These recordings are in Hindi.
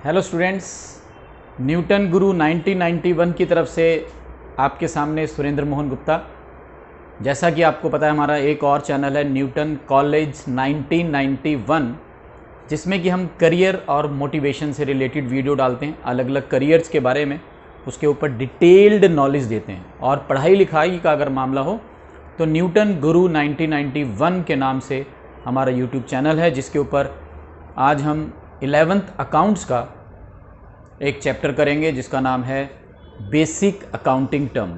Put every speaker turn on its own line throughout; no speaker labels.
हेलो स्टूडेंट्स, न्यूटन गुरु 1991 की तरफ से आपके सामने सुरेंद्र मोहन गुप्ता। जैसा कि आपको पता है, हमारा एक और चैनल है न्यूटन कॉलेज 1991, जिसमें कि हम करियर और मोटिवेशन से रिलेटेड वीडियो डालते हैं, अलग अलग करियर्स के बारे में, उसके ऊपर डिटेल्ड नॉलेज देते हैं। और पढ़ाई लिखाई का अगर मामला हो तो न्यूटन गुरु 1991 के नाम से हमारा यूट्यूब चैनल है, जिसके ऊपर आज हम 11th अकाउंट्स का एक चैप्टर करेंगे जिसका नाम है बेसिक अकाउंटिंग टर्म।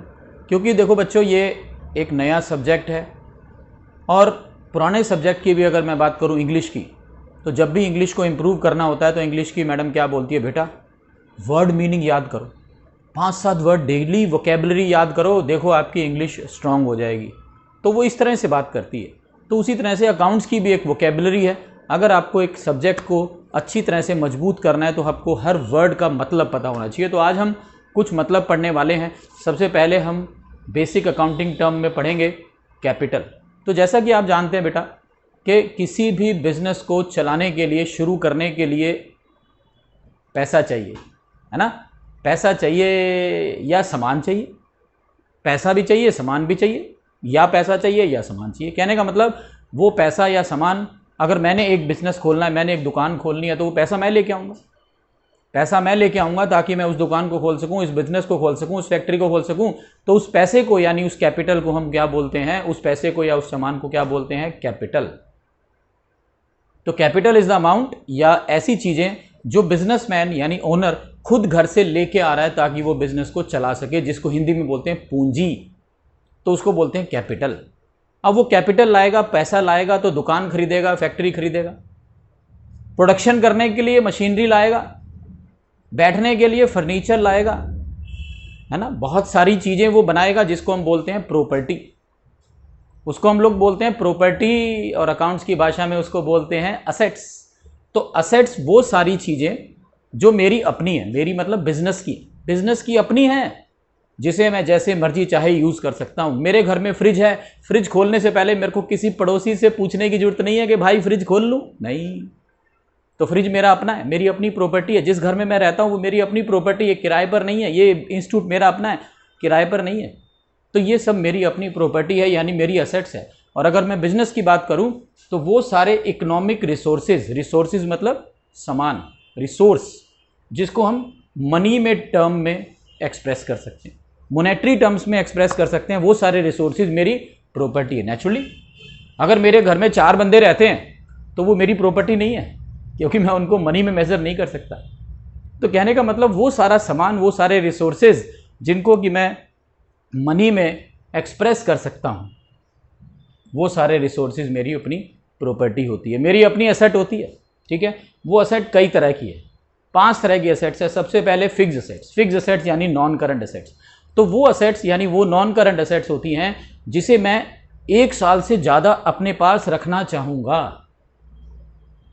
क्योंकि देखो बच्चों, ये एक नया सब्जेक्ट है और पुराने सब्जेक्ट की भी अगर मैं बात करूं इंग्लिश की, तो जब भी इंग्लिश को इम्प्रूव करना होता है तो इंग्लिश की मैडम क्या बोलती है, बेटा वर्ड मीनिंग याद करो, 5-7 वर्ड डेली वोकेबलरी याद करो, देखो आपकी इंग्लिश स्ट्रांग हो जाएगी। तो वो इस तरह से बात करती है। तो उसी तरह से अकाउंट्स की भी एक वोकेबलरी है। अगर आपको एक सब्जेक्ट को अच्छी तरह से मजबूत करना है तो आपको हर वर्ड का मतलब पता होना चाहिए। तो आज हम कुछ मतलब पढ़ने वाले हैं। सबसे पहले हम बेसिक अकाउंटिंग टर्म में पढ़ेंगे कैपिटल। तो जैसा कि आप जानते हैं बेटा कि किसी भी बिजनेस को चलाने के लिए, शुरू करने के लिए पैसा चाहिए, है ना। पैसा चाहिए या सामान चाहिए, पैसा भी चाहिए सामान भी चाहिए, या पैसा चाहिए या सामान चाहिए। कहने का मतलब वो पैसा या सामान, अगर मैंने एक बिज़नेस खोलना है, मैंने एक दुकान खोलनी है, तो वो पैसा मैं लेके आऊँगा। पैसा मैं लेके आऊँगा ताकि मैं उस दुकान को खोल सकूँ, इस बिज़नेस को खोल सकूँ, उस फैक्ट्री को खोल सकूँ। तो उस पैसे को, यानी उस कैपिटल को हम क्या बोलते हैं, उस पैसे को या उस सामान को क्या बोलते हैं, कैपिटल। तो कैपिटल इज़ द अमाउंट या ऐसी चीज़ें जो बिजनेसमैन यानी ओनर खुद घर से लेके आ रहा है ताकि वो बिज़नेस को चला सके, जिसको हिंदी में बोलते हैं पूंजी, तो उसको बोलते हैं कैपिटल। अब वो कैपिटल लाएगा, पैसा लाएगा तो दुकान खरीदेगा, फैक्ट्री खरीदेगा, प्रोडक्शन करने के लिए मशीनरी लाएगा, बैठने के लिए फर्नीचर लाएगा, है ना, बहुत सारी चीज़ें वो बनाएगा, जिसको हम बोलते हैं प्रॉपर्टी। उसको हम लोग बोलते हैं प्रॉपर्टी, और अकाउंट्स की भाषा में उसको बोलते हैं असेट्स। तो असेट्स वो सारी चीज़ें जो मेरी अपनी है, मेरी मतलब बिजनेस की अपनी है, जिसे मैं जैसे मर्जी चाहे यूज़ कर सकता हूँ। मेरे घर में फ्रिज है, फ्रिज खोलने से पहले मेरे को किसी पड़ोसी से पूछने की जरूरत नहीं है कि भाई फ्रिज खोल लूँ, नहीं। तो फ्रिज मेरा अपना है, मेरी अपनी प्रॉपर्टी है। जिस घर में मैं रहता हूँ वो मेरी अपनी प्रॉपर्टी है, किराए पर नहीं है। ये इंस्टीट्यूट मेरा अपना है, किराए पर नहीं है। तो ये सब मेरी अपनी प्रॉपर्टी है, यानी मेरी असेट्स है। और अगर मैं बिजनेस की बात करूँ तो वो सारे इकोनॉमिक रिसोर्सेज मतलब सामान, रिसोर्स, जिसको हम मनी में टर्म में एक्सप्रेस कर सकते हैं, मोनेटरी टर्म्स में एक्सप्रेस कर सकते हैं, वो सारे रिसोर्सेज मेरी प्रॉपर्टी है। नेचुरली अगर मेरे घर में 4 बंदे रहते हैं तो वो मेरी प्रॉपर्टी नहीं है, क्योंकि मैं उनको मनी में मेजर नहीं कर सकता। तो कहने का मतलब वो सारा सामान, वो सारे रिसोर्सेज जिनको कि मैं मनी में एक्सप्रेस कर सकता हूँ, वो सारे रिसोर्सेज मेरी अपनी प्रॉपर्टी होती है, मेरी अपनी एसेट होती है। ठीक है, वो एसेट कई तरह की है, 5 तरह की एसेट्स है। सबसे पहले फिक्स एसेट्स यानी नॉन करंट एसेट्स। तो वो एसेट्स यानी वो नॉन करंट एसेट्स होती हैं जिसे मैं 1 साल से ज़्यादा अपने पास रखना चाहूँगा।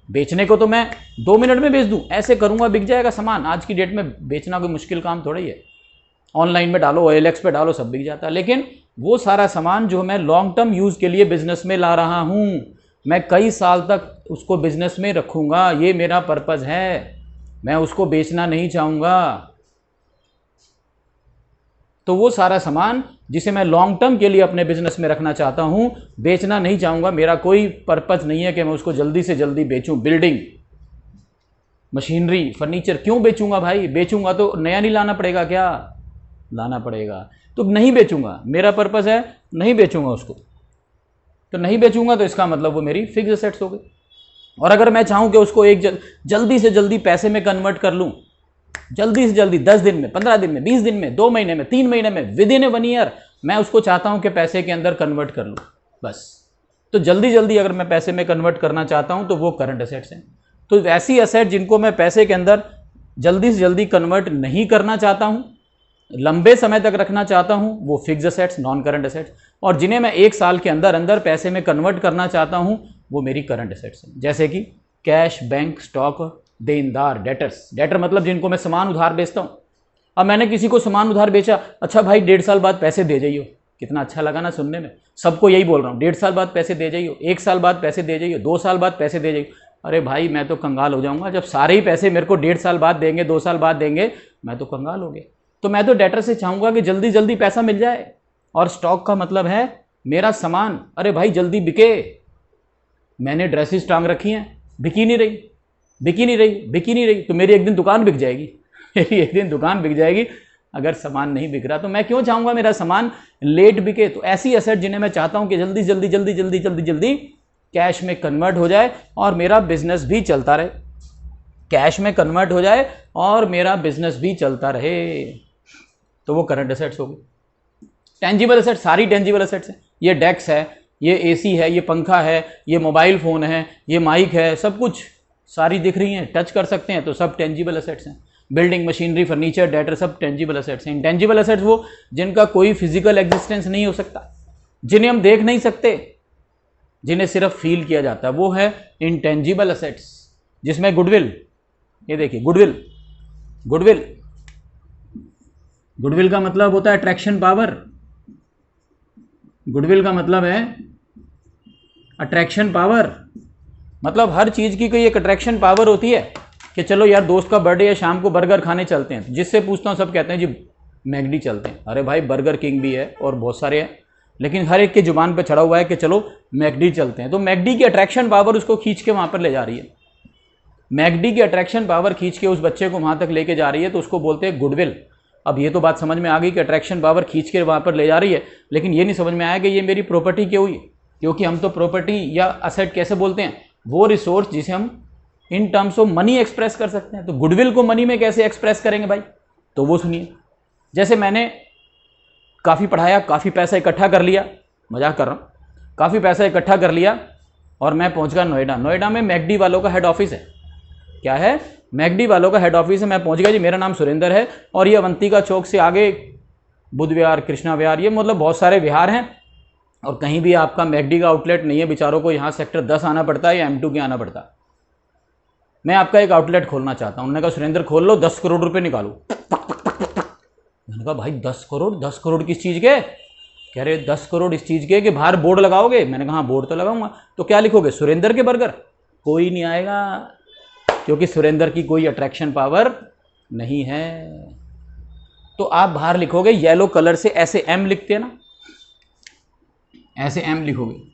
बेचने को तो मैं 2 मिनट में बेच दूँ, ऐसे करूँगा बिक जाएगा सामान। आज की डेट में बेचना कोई मुश्किल काम थोड़ा ही है, ऑनलाइन में डालो, OLX पे डालो, सब बिक जाता है। लेकिन वो सारा सामान जो मैं लॉन्ग टर्म यूज़ के लिए बिजनेस में ला रहा हूँ, मैं कई साल तक उसको बिजनेस में रखूँगा, ये मेरा पर्पज़ है, मैं उसको बेचना नहीं चाहूँगा। तो वो सारा सामान जिसे मैं लॉन्ग टर्म के लिए अपने बिजनेस में रखना चाहता हूं, बेचना नहीं चाहूँगा, मेरा कोई पर्पज़ नहीं है कि मैं उसको जल्दी से जल्दी बेचूं। बिल्डिंग, मशीनरी, फर्नीचर क्यों बेचूंगा भाई? बेचूंगा तो नया नहीं लाना पड़ेगा क्या? लाना पड़ेगा। तो नहीं बेचूंगा, मेरा पर्पज़ है नहीं बेचूंगा उसको, तो नहीं बेचूंगा तो इसका मतलब वो मेरी फिक्स एसेट्स हो गई। और अगर मैं चाहूँ कि उसको एक जल्दी से जल्दी पैसे में कन्वर्ट कर लूँ, जल्दी से जल्दी 10 दिन में, 15 दिन में, 20 दिन में, 2 महीने में, 3 महीने में, विद इन 1 ईयर, मैं उसको चाहता हूं कि पैसे के अंदर कन्वर्ट कर लूं, बस। तो जल्दी जल्दी अगर मैं पैसे में कन्वर्ट करना चाहता हूं तो वो करंट एसेट्स हैं। तो ऐसी एसेट जिनको मैं पैसे के अंदर जल्दी से जल्दी कन्वर्ट नहीं करना चाहता हूं, लंबे समय तक रखना चाहता हूं, वो fix assets, non current assets. और जिन्हें मैं 1 साल के अंदर अंदर पैसे में कन्वर्ट करना चाहता हूं, वो मेरी करंट एसेट्स हैं। जैसे कि कैश, बैंक, स्टॉक, देनदार, डेटर मतलब जिनको मैं सामान उधार बेचता हूँ। अब मैंने किसी को सामान उधार बेचा, अच्छा भाई 1.5 साल बाद पैसे दे जाइयो। कितना अच्छा लगा ना सुनने में, सबको यही बोल रहा हूँ, 1.5 साल बाद पैसे दे जाइयो, 1 साल बाद पैसे दे जाइयो, 2 साल बाद पैसे दे जाइयो। अरे भाई मैं तो कंगाल हो जाऊंगा, जब सारे ही पैसे मेरे को 1.5 साल बाद देंगे, 2 साल बाद देंगे, मैं तो कंगाल हो गया। तो मैं तो डेटर से चाहूँगा कि जल्दी जल्दी पैसा मिल जाए। और स्टॉक का मतलब है मेरा सामान, अरे भाई जल्दी बिके। मैंने ड्रेसेस टांग रखी हैं, बिकी नहीं रही, बिकी नहीं रही, बिकी नहीं रही, तो मेरी एक दिन दुकान बिक जाएगी मेरी एक दिन दुकान बिक जाएगी अगर सामान नहीं बिक रहा। तो मैं क्यों चाहूँगा मेरा सामान लेट बिके। तो ऐसी एसेट जिन्हें मैं चाहता हूँ कि जल्दी जल्दी जल्दी जल्दी जल्दी जल्दी कैश में कन्वर्ट हो जाए और मेरा बिजनेस भी चलता रहे, कैश में कन्वर्ट हो जाए और मेरा बिजनेस भी चलता रहे, तो वो करंट एसेट्स होगी। टेंजिबल एसेट, सारी टेंजिबल एसेट्स हैं। ये डेस्क है, ये एसी है, ये पंखा है, ये मोबाइल फ़ोन है, ये माइक है, सब कुछ सारी दिख रही हैं, टच कर सकते हैं, तो सब टेंजिबल एसेट्स हैं। बिल्डिंग, मशीनरी, फर्नीचर, डेटर, सब टेंजिबल एसेट्स हैं। इंटेंजिबल एसेट्स वो जिनका कोई फिजिकल एग्जिस्टेंस नहीं हो सकता, जिन्हें हम देख नहीं सकते, जिन्हें सिर्फ फील किया जाता है, वो है इंटेंजिबल एसेट्स। जिसमें गुडविल, ये देखिए गुडविल, गुडविल, गुडविल का मतलब होता है अट्रैक्शन पावर। गुडविल का मतलब है अट्रैक्शन पावर, मतलब हर चीज की कोई एक अट्रैक्शन पावर होती है कि चलो यार दोस्त का बर्थडे है, शाम को बर्गर खाने चलते हैं। जिससे पूछता हूँ सब कहते हैं जी मैगडी चलते हैं। अरे भाई बर्गर किंग भी है और बहुत सारे हैं, लेकिन हर एक की जुबान पे चढ़ा हुआ है कि चलो मैगडी चलते हैं। तो मैगडी की अट्रैक्शन पावर उसको खींच के वहाँ पर ले जा रही है। मैगडी की अट्रैक्शन पावर खींच के उस बच्चे को वहाँ तक लेके जा रही है, तो उसको बोलते हैं गुडविल। अब ये तो बात समझ में आ गई कि अट्रैक्शन पावर खींच के वहाँ पर ले जा रही है, लेकिन ये नहीं समझ में आया कि ये मेरी प्रॉपर्टी क्यों हुई। क्योंकि हम तो प्रॉपर्टी या असेट कैसे बोलते हैं, वो रिसोर्स जिसे हम in terms of money express कर सकते हैं। तो गुडविल को मनी में कैसे एक्सप्रेस करेंगे भाई, तो वो सुनिए। जैसे मैंने काफ़ी पढ़ाया, काफ़ी पैसा इकट्ठा कर लिया, मजाक कर रहा हूँ, काफ़ी पैसा इकट्ठा कर लिया और मैं पहुँच गया नोएडा। नोएडा में मैगडी वालों का हेड ऑफिस है। क्या है? मैगडी वालों का हेड ऑफिस है। मैं पहुँच गया जी, मेरा नाम सुरेंद्र है और ये अवंतिका चौक से आगे बुद्ध विहार, कृष्णा विहार, ये मतलब बहुत सारे विहार हैं। और कहीं भी आपका मैगडी का आउटलेट नहीं है, बेचारों को यहाँ सेक्टर 10 आना पड़ता है या M2 के आना पड़ता है। मैं आपका एक आउटलेट खोलना चाहता हूँ। उन्होंने कहा सुरेंद्र खोल लो, 10 करोड़ रुपए निकालो। मैंने कहा भाई 10 करोड़, 10 करोड़ किस चीज़ के? कह रहे 10 करोड़ इस चीज़ के कि बाहर बोर्ड लगाओगे। मैंने कहा हाँ बोर्ड तो लगाऊंगा। तो क्या लिखोगे? सुरेंद्र के बर्गर। कोई नहीं आएगा, क्योंकि सुरेंद्र की कोई अट्रैक्शन पावर नहीं है। तो आप बाहर लिखोगे येलो कलर से, ऐसे M लिखते हैं ना, ऐसे M लिखोगे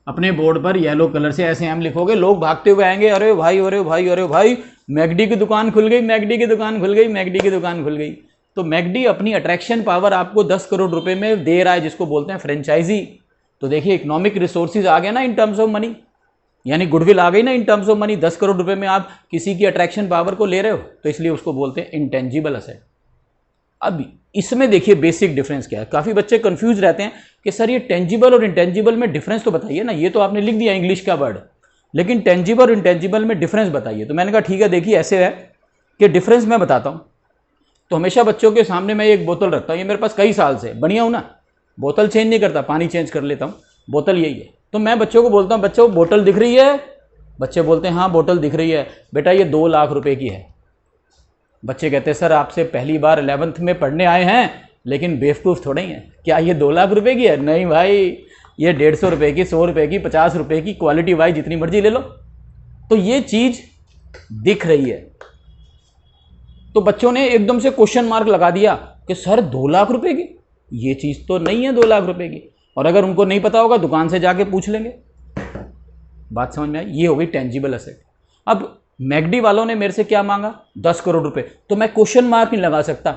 अपने बोर्ड पर, येलो कलर से ऐसे M लिखोगे। लोग भागते हुए आएंगे, अरे भाई अरे भाई अरे भाई मैगडी की दुकान खुल गई, मैगडी की दुकान खुल गई, मैगडी की दुकान खुल गई। तो मैगडी अपनी अट्रैक्शन पावर आपको 10 करोड़ रुपए में दे रहा है, जिसको बोलते हैं फ्रेंचाइजी। तो देखिए इकोनॉमिक रिसोर्सेज आ गए ना इन टर्म्स ऑफ मनी, यानी गुडविल आ गई ना in terms of money. 10 crore रुपए में आप किसी की अट्रैक्शन पावर को ले रहे हो, तो इसलिए उसको बोलते हैं इंटेंजिबल एसेट। अब इसमें देखिए बेसिक डिफरेंस क्या है। काफ़ी बच्चे कंफ्यूज रहते हैं कि सर ये टेंजिबल और इंटेंजिबल में डिफरेंस तो बताइए ना। ये तो आपने लिख दिया इंग्लिश का वर्ड, लेकिन टेंजिबल और इंटेंजिबल में डिफरेंस बताइए। तो मैंने कहा ठीक है, देखिए ऐसे है कि डिफरेंस मैं बताता हूँ। तो हमेशा बच्चों के सामने मैं एक बोतल रखता हूँ, ये मेरे पास कई साल से, बढ़िया हूँ ना, बोतल चेंज नहीं करता, पानी चेंज कर लेता हूँ, बोतल यही है। तो मैं बच्चों को बोलता हूँ बच्चों बोतल दिख रही है? बच्चे बोलते हैं हाँ बोतल दिख रही है। बेटा ये 2 लाख रुपए की है। बच्चे कहते हैं सर आपसे पहली बार 11th में पढ़ने आए हैं, लेकिन बेवकूफ़ थोड़े ही हैं, क्या ये 2 लाख रुपए की है? नहीं भाई, ये 150 रुपए की, 100 रुपए की, 50 रुपए की, क्वालिटी वाइज जितनी मर्जी ले लो। तो ये चीज़ दिख रही है। तो बच्चों ने एकदम से क्वेश्चन मार्क लगा दिया कि सर 2 लाख रुपए की, ये चीज़ तो नहीं है 2 लाख रुपए की। और अगर उनको नहीं पता होगा दुकान से जाके पूछ लेंगे। बात समझ में आई? ये हो गई टेंजिबल एसेट। अब मैगडी वालों ने मेरे से क्या मांगा? 10 करोड़ रुपए। तो मैं क्वेश्चन मार्क नहीं लगा सकता,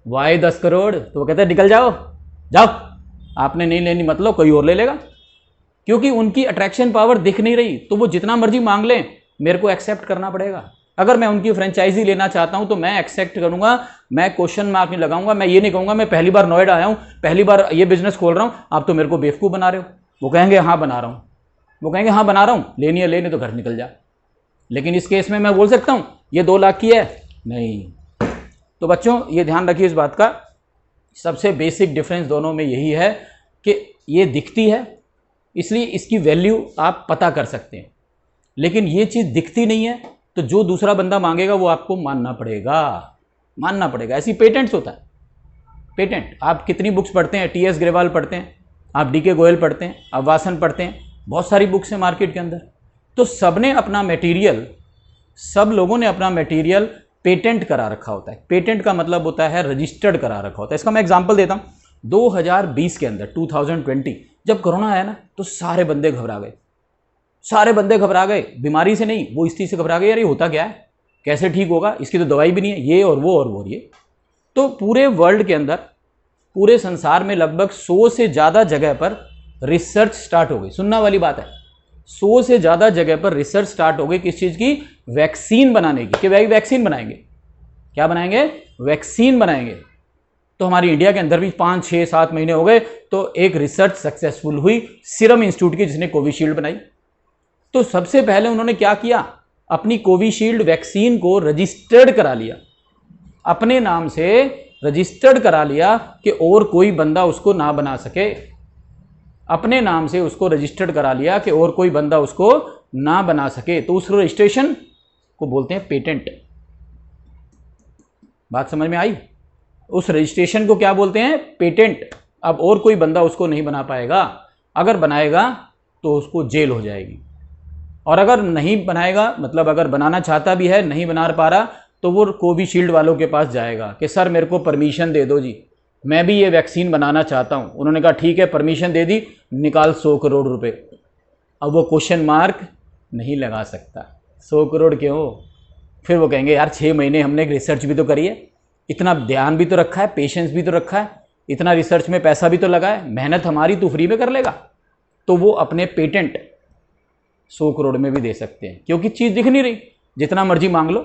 वाई 10 करोड़? तो वो कहते हैं निकल जाओ, जाओ, आपने नहीं लेनी मतलब कोई और ले लेगा। क्योंकि उनकी अट्रैक्शन पावर दिख नहीं रही, तो वो जितना मर्जी मांग लें मेरे को एक्सेप्ट करना पड़ेगा। अगर मैं उनकी फ्रेंचाइजी लेना चाहता हूं तो मैं एक्सेप्ट करूंगा, मैं क्वेश्चन मार्क नहीं लगाऊंगा। मैं ये नहीं कहूंगा मैं पहली बार नोएडा आया हूं, पहली बार ये बिजनेस खोल रहा हूं, आप तो मेरे को बेवकूफ़ बना रहे हो। वो कहेंगे हाँ बना रहा हूं, वो कहेंगे हाँ बना रहा हूं, लेनी है लेनी तो घर निकल जा। लेकिन इस केस में मैं बोल सकता हूं ये 2 लाख की है? नहीं। तो बच्चों ये ध्यान रखिए इस बात का, सबसे बेसिक डिफरेंस दोनों में यही है कि ये दिखती है इसलिए इसकी वैल्यू आप पता कर सकते हैं, लेकिन ये चीज़ दिखती नहीं है, तो जो दूसरा बंदा मांगेगा वो आपको मानना पड़ेगा, मानना पड़ेगा। ऐसी पेटेंट्स होता है। पेटेंट आप कितनी बुक्स पढ़ते हैं? TS ग्रेवाल पढ़ते हैं, आप DK गोयल पढ़ते हैं, आप वासन पढ़ते हैं, बहुत सारी बुक्स हैं मार्केट के अंदर। तो सबने अपना मटेरियल, सब लोगों ने अपना मटेरियल पेटेंट करा रखा होता है। पेटेंट का मतलब होता है रजिस्टर्ड करा रखा होता है। इसका मैं एग्जांपल देता हूँ। 2020 के अंदर 2020 जब कोरोना आया ना, तो सारे बंदे घबरा गए, सारे बंदे घबरा गए। बीमारी से नहीं, वो इस चीज़ से घबरा गए, यार ये होता क्या है, कैसे ठीक होगा, इसकी तो दवाई भी नहीं है, ये और वो और वो ये। तो पूरे वर्ल्ड के अंदर, पूरे संसार में लगभग 100 से ज़्यादा जगह पर रिसर्च स्टार्ट हो गई। सुनना वाली बात है, 100 से ज़्यादा जगह पर रिसर्च स्टार्ट हो गई किस चीज़ की, वैक्सीन बनाने की। कि भाई वैक्सीन बनाएंगे, क्या बनाएंगे, वैक्सीन बनाएंगे। तो हमारी इंडिया के अंदर भी 5, 6, 7 महीने हो गए तो एक रिसर्च सक्सेसफुल हुई सीरम इंस्टीट्यूट की, जिसने कोविशील्ड बनाई। तो सबसे पहले उन्होंने क्या किया, अपनी कोविशील्ड वैक्सीन को रजिस्टर्ड करा लिया, अपने नाम से रजिस्टर्ड करा लिया कि और कोई बंदा उसको ना बना सके। अपने नाम से उसको रजिस्टर्ड करा लिया कि और कोई बंदा उसको ना बना सके। तो उस रजिस्ट्रेशन को बोलते हैं पेटेंट। बात समझ में आई? उस रजिस्ट्रेशन को क्या बोलते हैं, पेटेंट। अब और कोई बंदा उसको नहीं बना पाएगा, अगर बनाएगा तो उसको जेल हो जाएगी, और अगर नहीं बनाएगा, मतलब अगर बनाना चाहता भी है, नहीं बना पा रहा, तो वो कोविशील्ड वालों के पास जाएगा कि सर मेरे को परमिशन दे दो जी, मैं भी ये वैक्सीन बनाना चाहता हूं। उन्होंने कहा ठीक है, परमिशन दे दी, निकाल 100 करोड़ रुपए। अब वो क्वेश्चन मार्क नहीं लगा सकता, 100 करोड़ क्यों? फिर वो कहेंगे यार 6 महीने हमने रिसर्च भी तो करी है, इतना ध्यान भी तो रखा है, पेशेंस भी तो रखा है, इतना रिसर्च में पैसा भी तो लगा है, मेहनत हमारी तो फ्री में कर लेगा। तो वो अपने पेटेंट 100 करोड़ में भी दे सकते हैं, क्योंकि चीज़ दिख नहीं रही, जितना मर्जी मांग लो।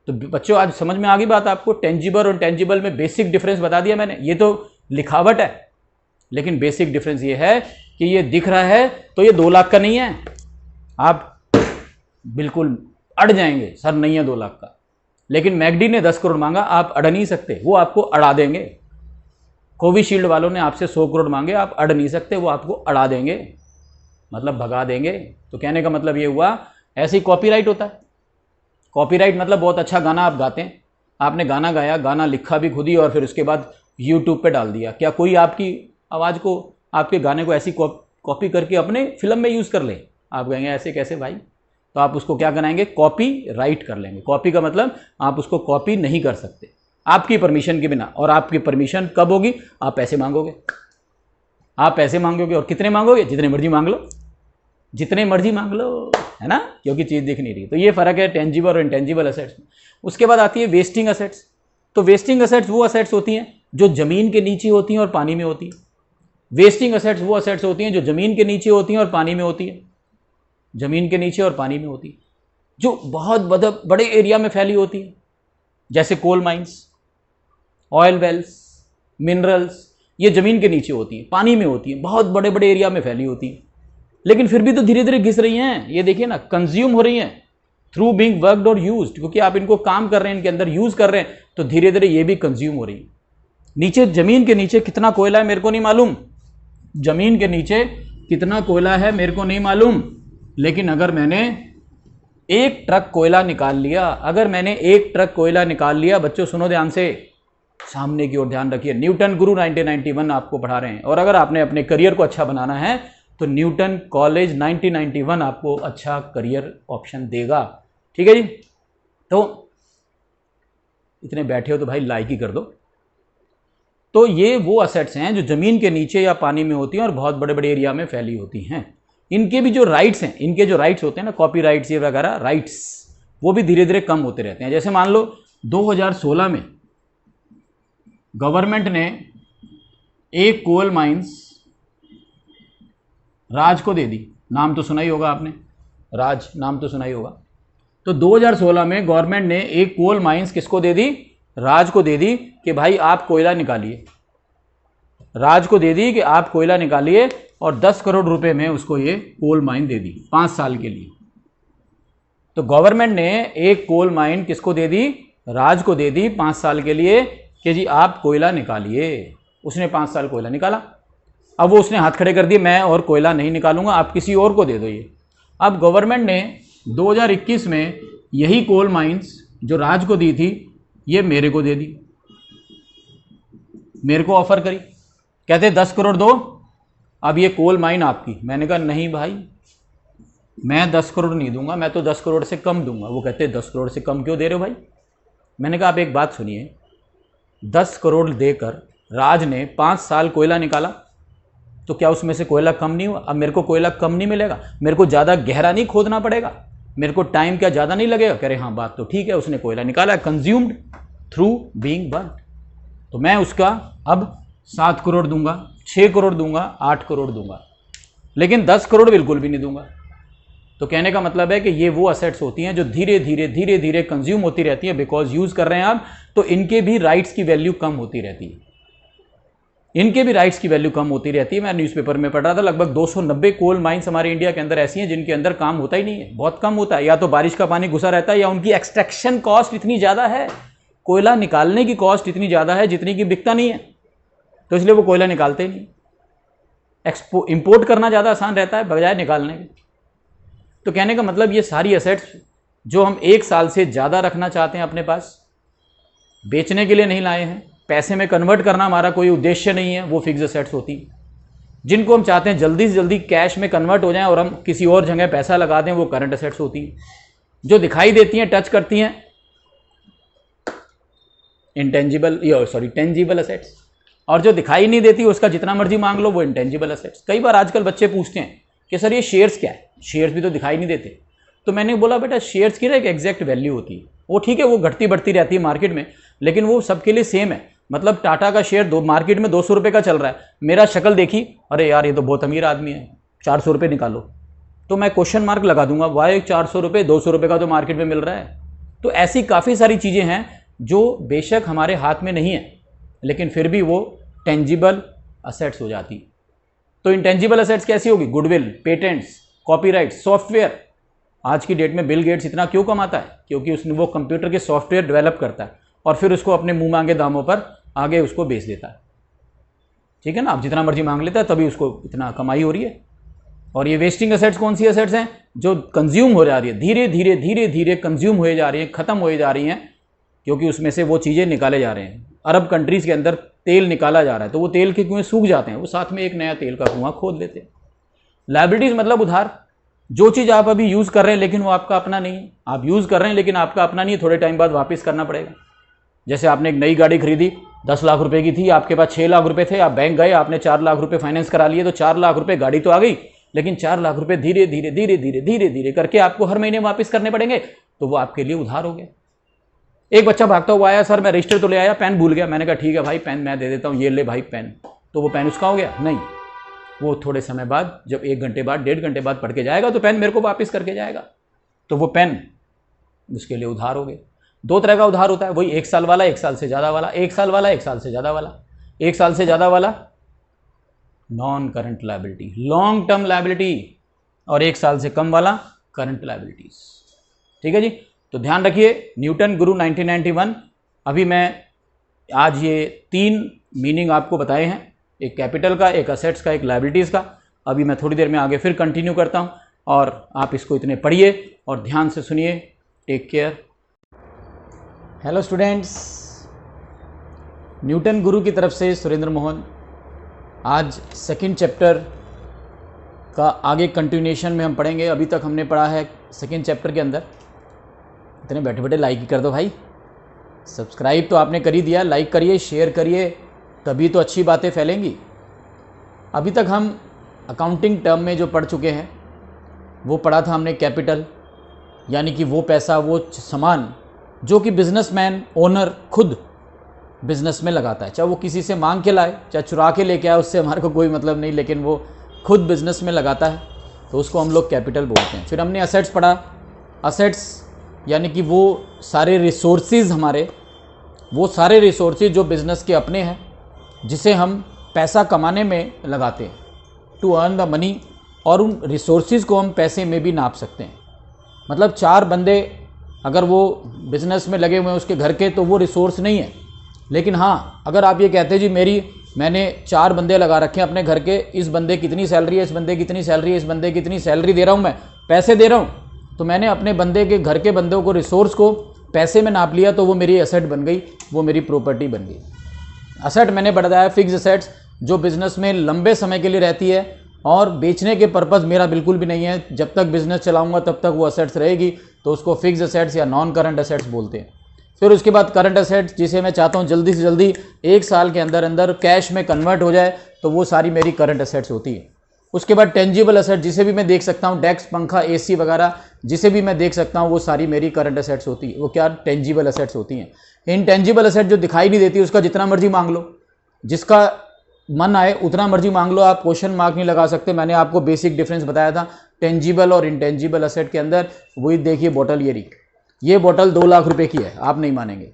तो बच्चों आज समझ में आ गई बात आपको? टेंजिबल और टेंजिबल में बेसिक डिफरेंस बता दिया मैंने। ये तो लिखावट है, लेकिन बेसिक डिफरेंस ये है कि ये दिख रहा है तो ये 2 लाख का नहीं है। आप बिल्कुल अड़ जाएंगे, सर नहीं है 2 लाख का। लेकिन मैकडी ने 10 करोड़ मांगा, आप अड़ नहीं सकते, वो आपको अड़ा देंगे। कोविशील्ड वालों ने आपसे 100 करोड़ मांगे, आप अड़ नहीं सकते, वो आपको अड़ा देंगे, मतलब भगा देंगे। तो कहने का मतलब ये हुआ, ऐसे ही कॉपीराइट होता है। कॉपीराइट मतलब बहुत अच्छा गाना आप गाते हैं, आपने गाना गाया, गाना लिखा भी खुद ही, और फिर उसके बाद यूट्यूब पे डाल दिया। क्या कोई आपकी आवाज़ को, आपके गाने को ऐसी कॉपी करके अपने फिल्म में यूज़ कर ले? आप कहेंगे ऐसे कैसे भाई? तो आप उसको क्या कराएंगे, कॉपी राइट कर लेंगे। कॉपी का मतलब आप उसको कॉपी नहीं कर सकते आपकी परमिशन के बिना। और आपकी परमिशन कब होगी? आप पैसे मांगोगे, आप पैसे मांगोगे, और कितने मांगोगे? जितने मर्जी मांग लो, जितने मर्जी मांग लो, है ना, क्योंकि चीज़ दिख नहीं रही। तो ये फ़र्क है टेंजिबल और इंटेंजिबल असेट्स में। उसके बाद आती है वेस्टिंग असेट्स। तो वेस्टिंग असेट्स वो असेट्स होती हैं जो ज़मीन के नीचे होती हैं और पानी में होती हैं। वेस्टिंग असेट्स वो असेट्स होती हैं जो ज़मीन के नीचे होती हैं और पानी में होती हैं, ज़मीन के नीचे और पानी में होती है, जो बहुत बड़े एरिया में फैली होती है, जैसे coal mines, oil wells, minerals. ये ज़मीन के नीचे होती हैं, पानी में होती हैं, बहुत बड़े बड़े एरिया में फैली होती हैं, लेकिन फिर भी तो धीरे धीरे घिस रही हैं। ये देखिए ना, कंज्यूम हो रही हैं थ्रू बीइंग वर्कड और यूज्ड, क्योंकि आप इनको काम कर रहे हैं, इनके अंदर यूज कर रहे हैं, तो धीरे धीरे ये भी कंज्यूम हो रही है। नीचे जमीन के नीचे कितना कोयला है मेरे को नहीं मालूम, जमीन के नीचे कितना कोयला है मेरे को नहीं मालूम, लेकिन अगर मैंने 1 ट्रक कोयला निकाल लिया, अगर मैंने 1 ट्रक कोयला निकाल लिया, बच्चों सुनो ध्यान से, सामने की ओर ध्यान रखिए। न्यूटन गुरु 1991 आपको पढ़ा रहे हैं, और अगर आपने अपने करियर को अच्छा बनाना है तो न्यूटन कॉलेज 1991 आपको अच्छा करियर ऑप्शन देगा। ठीक है जी? तो इतने बैठे हो तो भाई लाइक ही कर दो। तो ये वो असेट्स हैं जो ज़मीन के नीचे या पानी में होती हैं और बहुत बड़े बड़े एरिया में फैली होती हैं। इनके भी जो राइट्स हैं, इनके जो राइट्स होते हैं ना, कॉपी राइट्स ये वगैरह राइट्स, वो भी धीरे धीरे कम होते रहते हैं। जैसे मान लो 2016 में गवर्नमेंट ने एक कोल माइंस राज को दे दी। नाम तो सुना ही होगा आपने, राज नाम तो सुना ही होगा। तो 2016 में गवर्नमेंट ने एक कोल माइंस किसको दे दी? राज को दे दी कि भाई आप कोयला निकालिए। राज को दे दी कि आप कोयला निकालिए, और 10 करोड़ रुपए में उसको ये कोल माइन दे दी 5 साल के लिए। तो गवर्नमेंट ने एक कोल माइन किसको दे दी? राज को दे दी 5 साल के लिए कि जी आप कोयला निकालिए। उसने 5 साल कोयला निकाला। अब वो उसने हाथ खड़े कर दिए, मैं और कोयला नहीं निकालूंगा, आप किसी और को दे दो ये। अब गवर्नमेंट ने 2021 में यही कोल माइंस जो राज को दी थी, ये मेरे को दे दी, मेरे को ऑफर करी, कहते 10 करोड़ दो, अब ये कोल माइन आपकी। मैंने कहा नहीं भाई, मैं 10 करोड़ नहीं दूंगा, मैं तो 10 करोड़ से कम दूंगा। वो कहते 10 करोड़ से कम क्यों दे रहे हो भाई? मैंने कहा आप एक बात सुनिए, 10 करोड़ देकर राज ने 5 साल कोयला निकाला, तो क्या उसमें से कोयला कम नहीं हुआ? अब मेरे को कोयला कम नहीं मिलेगा, मेरे को ज़्यादा गहरा नहीं खोदना पड़ेगा, मेरे को टाइम क्या ज़्यादा नहीं लगेगा? कह रहे हाँ बात तो ठीक है, उसने कोयला निकाला, कंज्यूम्ड थ्रू बीइंग बर्न, तो मैं उसका अब 7 करोड़ दूंगा, 6 करोड़ दूंगा, 8 करोड़ दूंगा, लेकिन 10 करोड़ बिल्कुल भी नहीं दूंगा। तो कहने का मतलब है कि ये वो असेट्स होती हैं जो धीरे धीरे धीरे धीरे कंज्यूम होती रहती हैं, बिकॉज यूज़ कर रहे हैं आप, तो इनके भी राइट्स की वैल्यू कम होती रहती है, इनके भी राइट्स की वैल्यू कम होती रहती है। मैं न्यूज़पेपर में पढ़ रहा था, लगभग 290 कोल माइंस हमारे इंडिया के अंदर ऐसी हैं जिनके अंदर काम होता ही नहीं है, बहुत कम होता है, या तो बारिश का पानी घुसा रहता है, या उनकी एक्सट्रैक्शन कॉस्ट इतनी ज़्यादा है, कोयला निकालने की कॉस्ट इतनी ज़्यादा है जितनी की बिकता नहीं है, तो इसलिए वो कोयला निकालते ही नहीं। इंपोर्ट करना ज़्यादा आसान रहता है बजाय निकालने के। तो कहने का मतलब ये सारी एसेट्स जो हम 1 साल से ज़्यादा रखना चाहते हैं अपने पास, बेचने के लिए नहीं लाए हैं, पैसे में कन्वर्ट करना हमारा कोई उद्देश्य नहीं है, वो फिक्स एसेट्स होती हैं। जिनको हम चाहते हैं जल्दी से जल्दी कैश में कन्वर्ट हो जाएं और हम किसी और जगह पैसा लगा दें, वो करंट एसेट्स होती हैं। जो दिखाई देती हैं, टच करती हैं, टेंजिबल एसेट्स, और जो दिखाई नहीं देती उसका जितना मर्जी मांग लो, वो इंटेंजिबल एसेट्स। कई बार आजकल बच्चे पूछते हैं कि सर ये शेयर्स क्या है? शेयर्स भी तो दिखाई नहीं देते। तो मैंने बोला बेटा शेयर्स की ना एक एग्जैक्ट वैल्यू होती है, वो ठीक है वो घटती बढ़ती रहती है मार्केट में, लेकिन वो सबके लिए सेम है। मतलब टाटा का शेयर मार्केट में 200 रुपये का चल रहा है, मेरा शक्ल देखी, अरे यार ये तो बहुत अमीर आदमी है, 400 रुपये निकालो, तो मैं क्वेश्चन मार्क लगा दूंगा, वाई 400 रुपये, 200 रुपये का तो मार्केट में मिल रहा है। तो ऐसी काफ़ी सारी चीज़ें हैं जो बेशक हमारे हाथ में नहीं है, लेकिन फिर भी वो टेंजिबल असेट्स हो जाती। तो इंटेंजिबल असेट्स कैसी होगी? Goodwill, patents, copyright, software. आज की डेट में बिल गेट्स इतना क्यों कमाता है? क्योंकि उसने वो कंप्यूटर के सॉफ्टवेयर डेवलप करता है और फिर उसको अपने मुंह मांगे दामों पर आगे उसको बेच देता है। ठीक है ना, आप जितना मर्जी मांग लेता है तभी उसको इतना कमाई हो रही है। और ये वेस्टिंग असेट्स कौन सी असेट्स हैं? जो कंज्यूम हो जा रही है, धीरे धीरे धीरे धीरे कंज्यूम हुए जा रही हैं, खत्म हुए जा रही हैं, क्योंकि उसमें से वो चीज़ें निकाले जा रहे हैं। अरब कंट्रीज़ के अंदर तेल निकाला जा रहा है, तो वो तेल के कुएं सूख जाते हैं, वो साथ में एक नया तेल का कुआं खोद लेते हैं। लायबिलिटीज़ मतलब उधार, जो चीज़ आप अभी यूज़ कर रहे हैं लेकिन वो आपका अपना नहीं है, आप यूज़ कर रहे हैं लेकिन आपका अपना नहीं है, थोड़े टाइम बाद वापस करना पड़ेगा। जैसे आपने एक नई गाड़ी खरीदी, 10 लाख रुपए की थी, आपके पास 6 लाख रुपए थे, आप बैंक गए, आपने 4 लाख रुपए फाइनेंस करा लिए, तो 4 लाख रुपए गाड़ी तो आ गई, लेकिन 4 लाख रुपए धीरे धीरे धीरे धीरे धीरे धीरे करके आपको हर महीने वापस करने पड़ेंगे, तो वो आपके लिए उधार हो गया। एक बच्चा भागता हुआ आया, सर मैं रजिस्टर तो ले आया, पेन भूल गया। मैंने कहा ठीक है भाई पेन मैं दे देता हूँ, ये ले भाई पेन। तो वो पेन उसका हो गया? नहीं, वो थोड़े समय बाद, जब 1 घंटे बाद, 1.5 घंटे बाद पढ़ के जाएगा तो पेन मेरे को वापस करके जाएगा, तो वो पेन उसके लिए उधार हो गए। 2 तरह का उधार होता है, वही 1 साल वाला, 1 साल से ज़्यादा वाला, 1 साल वाला, 1 साल से ज़्यादा वाला। 1 साल से ज़्यादा वाला non current liability, long term liability, और 1 साल से कम वाला करंट लायबिलिटीज। ठीक है जी, तो ध्यान रखिए, न्यूटन गुरु 1991। अभी मैं आज ये 3 मीनिंग आपको बताए हैं, एक कैपिटल का, एक असेट्स का, एक लायबिलिटीज़ का। अभी मैं थोड़ी देर में आगे फिर कंटिन्यू करता हूँ, और आप इसको इतने पढ़िए और ध्यान से सुनिए। Take care. Hello students, Newton Guru की तरफ से सुरेंद्र मोहन। आज सेकंड चैप्टर का आगे कंटिन्यूएशन में हम पढ़ेंगे। अभी तक हमने पढ़ा है सेकंड चैप्टर के अंदर। इतने बैठे बैठे लाइक ही कर दो भाई, सब्सक्राइब तो आपने कर ही दिया, लाइक करिए, शेयर करिए, तभी तो अच्छी बातें फैलेंगी। अभी तक हम अकाउंटिंग टर्म में जो पढ़ चुके हैं वो पढ़ा था हमने कैपिटल, यानी कि वो पैसा, वो सामान जो कि बिजनेसमैन, ओनर खुद बिजनेस में लगाता है, चाहे वो किसी से मांग के लाए, चाहे चुरा के लेके आए, उससे हमारे को कोई मतलब नहीं, लेकिन वो खुद बिजनेस में लगाता है, तो उसको हम लोग कैपिटल बोलते हैं। फिर हमने असेट्स पढ़ा। असेट्स यानी कि वो सारे रिसोर्सेज हमारे, वो सारे रिसोर्सेज जो बिज़नेस के अपने हैं, जिसे हम पैसा कमाने में लगाते हैं, टू अर्न द मनी, और उन रिसोर्सेज को हम पैसे में भी नाप सकते हैं। मतलब 4 बंदे अगर वो बिज़नेस में लगे हुए हैं उसके घर के, तो वो रिसोर्स नहीं है। लेकिन हाँ, अगर आप ये कहते हैं जी मैंने 4 बंदे लगा रखे हैं अपने घर के, इस बंदे की इतनी सैलरी है, इस बंदे की इतनी सैलरी है, इस बंदे की इतनी सैलरी दे रहा हूँ, मैं पैसे दे रहा हूँ, तो मैंने अपने बंदे के घर के बंदों को, रिसोर्स को पैसे में नाप लिया, तो वो मेरी एसेट बन गई, वो मेरी प्रॉपर्टी बन गई। असेट मैंने बताया फिक्स असेट्स, जो बिजनेस में लंबे समय के लिए रहती है, और बेचने के पर्पज़ मेरा बिल्कुल भी नहीं है। जब तक बिजनेस चलाऊंगा तब तक वो असेट्स रहेगी, तो उसको फिक्स असेट्स या नॉन करंट असेट्स बोलते हैं। फिर उसके बाद करंट असेट्स, जिसे मैं चाहता हूँ जल्दी से जल्दी 1 साल के अंदर अंदर कैश में कन्वर्ट हो जाए, तो वो सारी मेरी करंट असेट्स होती है। उसके बाद टेंजिबल असेट, जिसे भी मैं देख सकता हूँ, डेस्क, पंखा, एसी वगैरह जिसे भी मैं देख सकता हूँ, वो सारी मेरी करंट असेट्स होती है। वो क्या, टेंजिबल असेट्स होती हैं। इनटेंजिबल असेट जो दिखाई नहीं देती, उसका जितना मर्जी मांग लो, जिसका मन आए उतना मर्जी मांग लो, आप क्वेश्चन मार्क नहीं लगा सकते। मैंने आपको बेसिक डिफरेंस बताया था टेंजिबल और इनटेंजिबल असेट के अंदर। वही देखिए बोतल, ये बोतल 2 लाख रुपए की है, आप नहीं मानेंगे,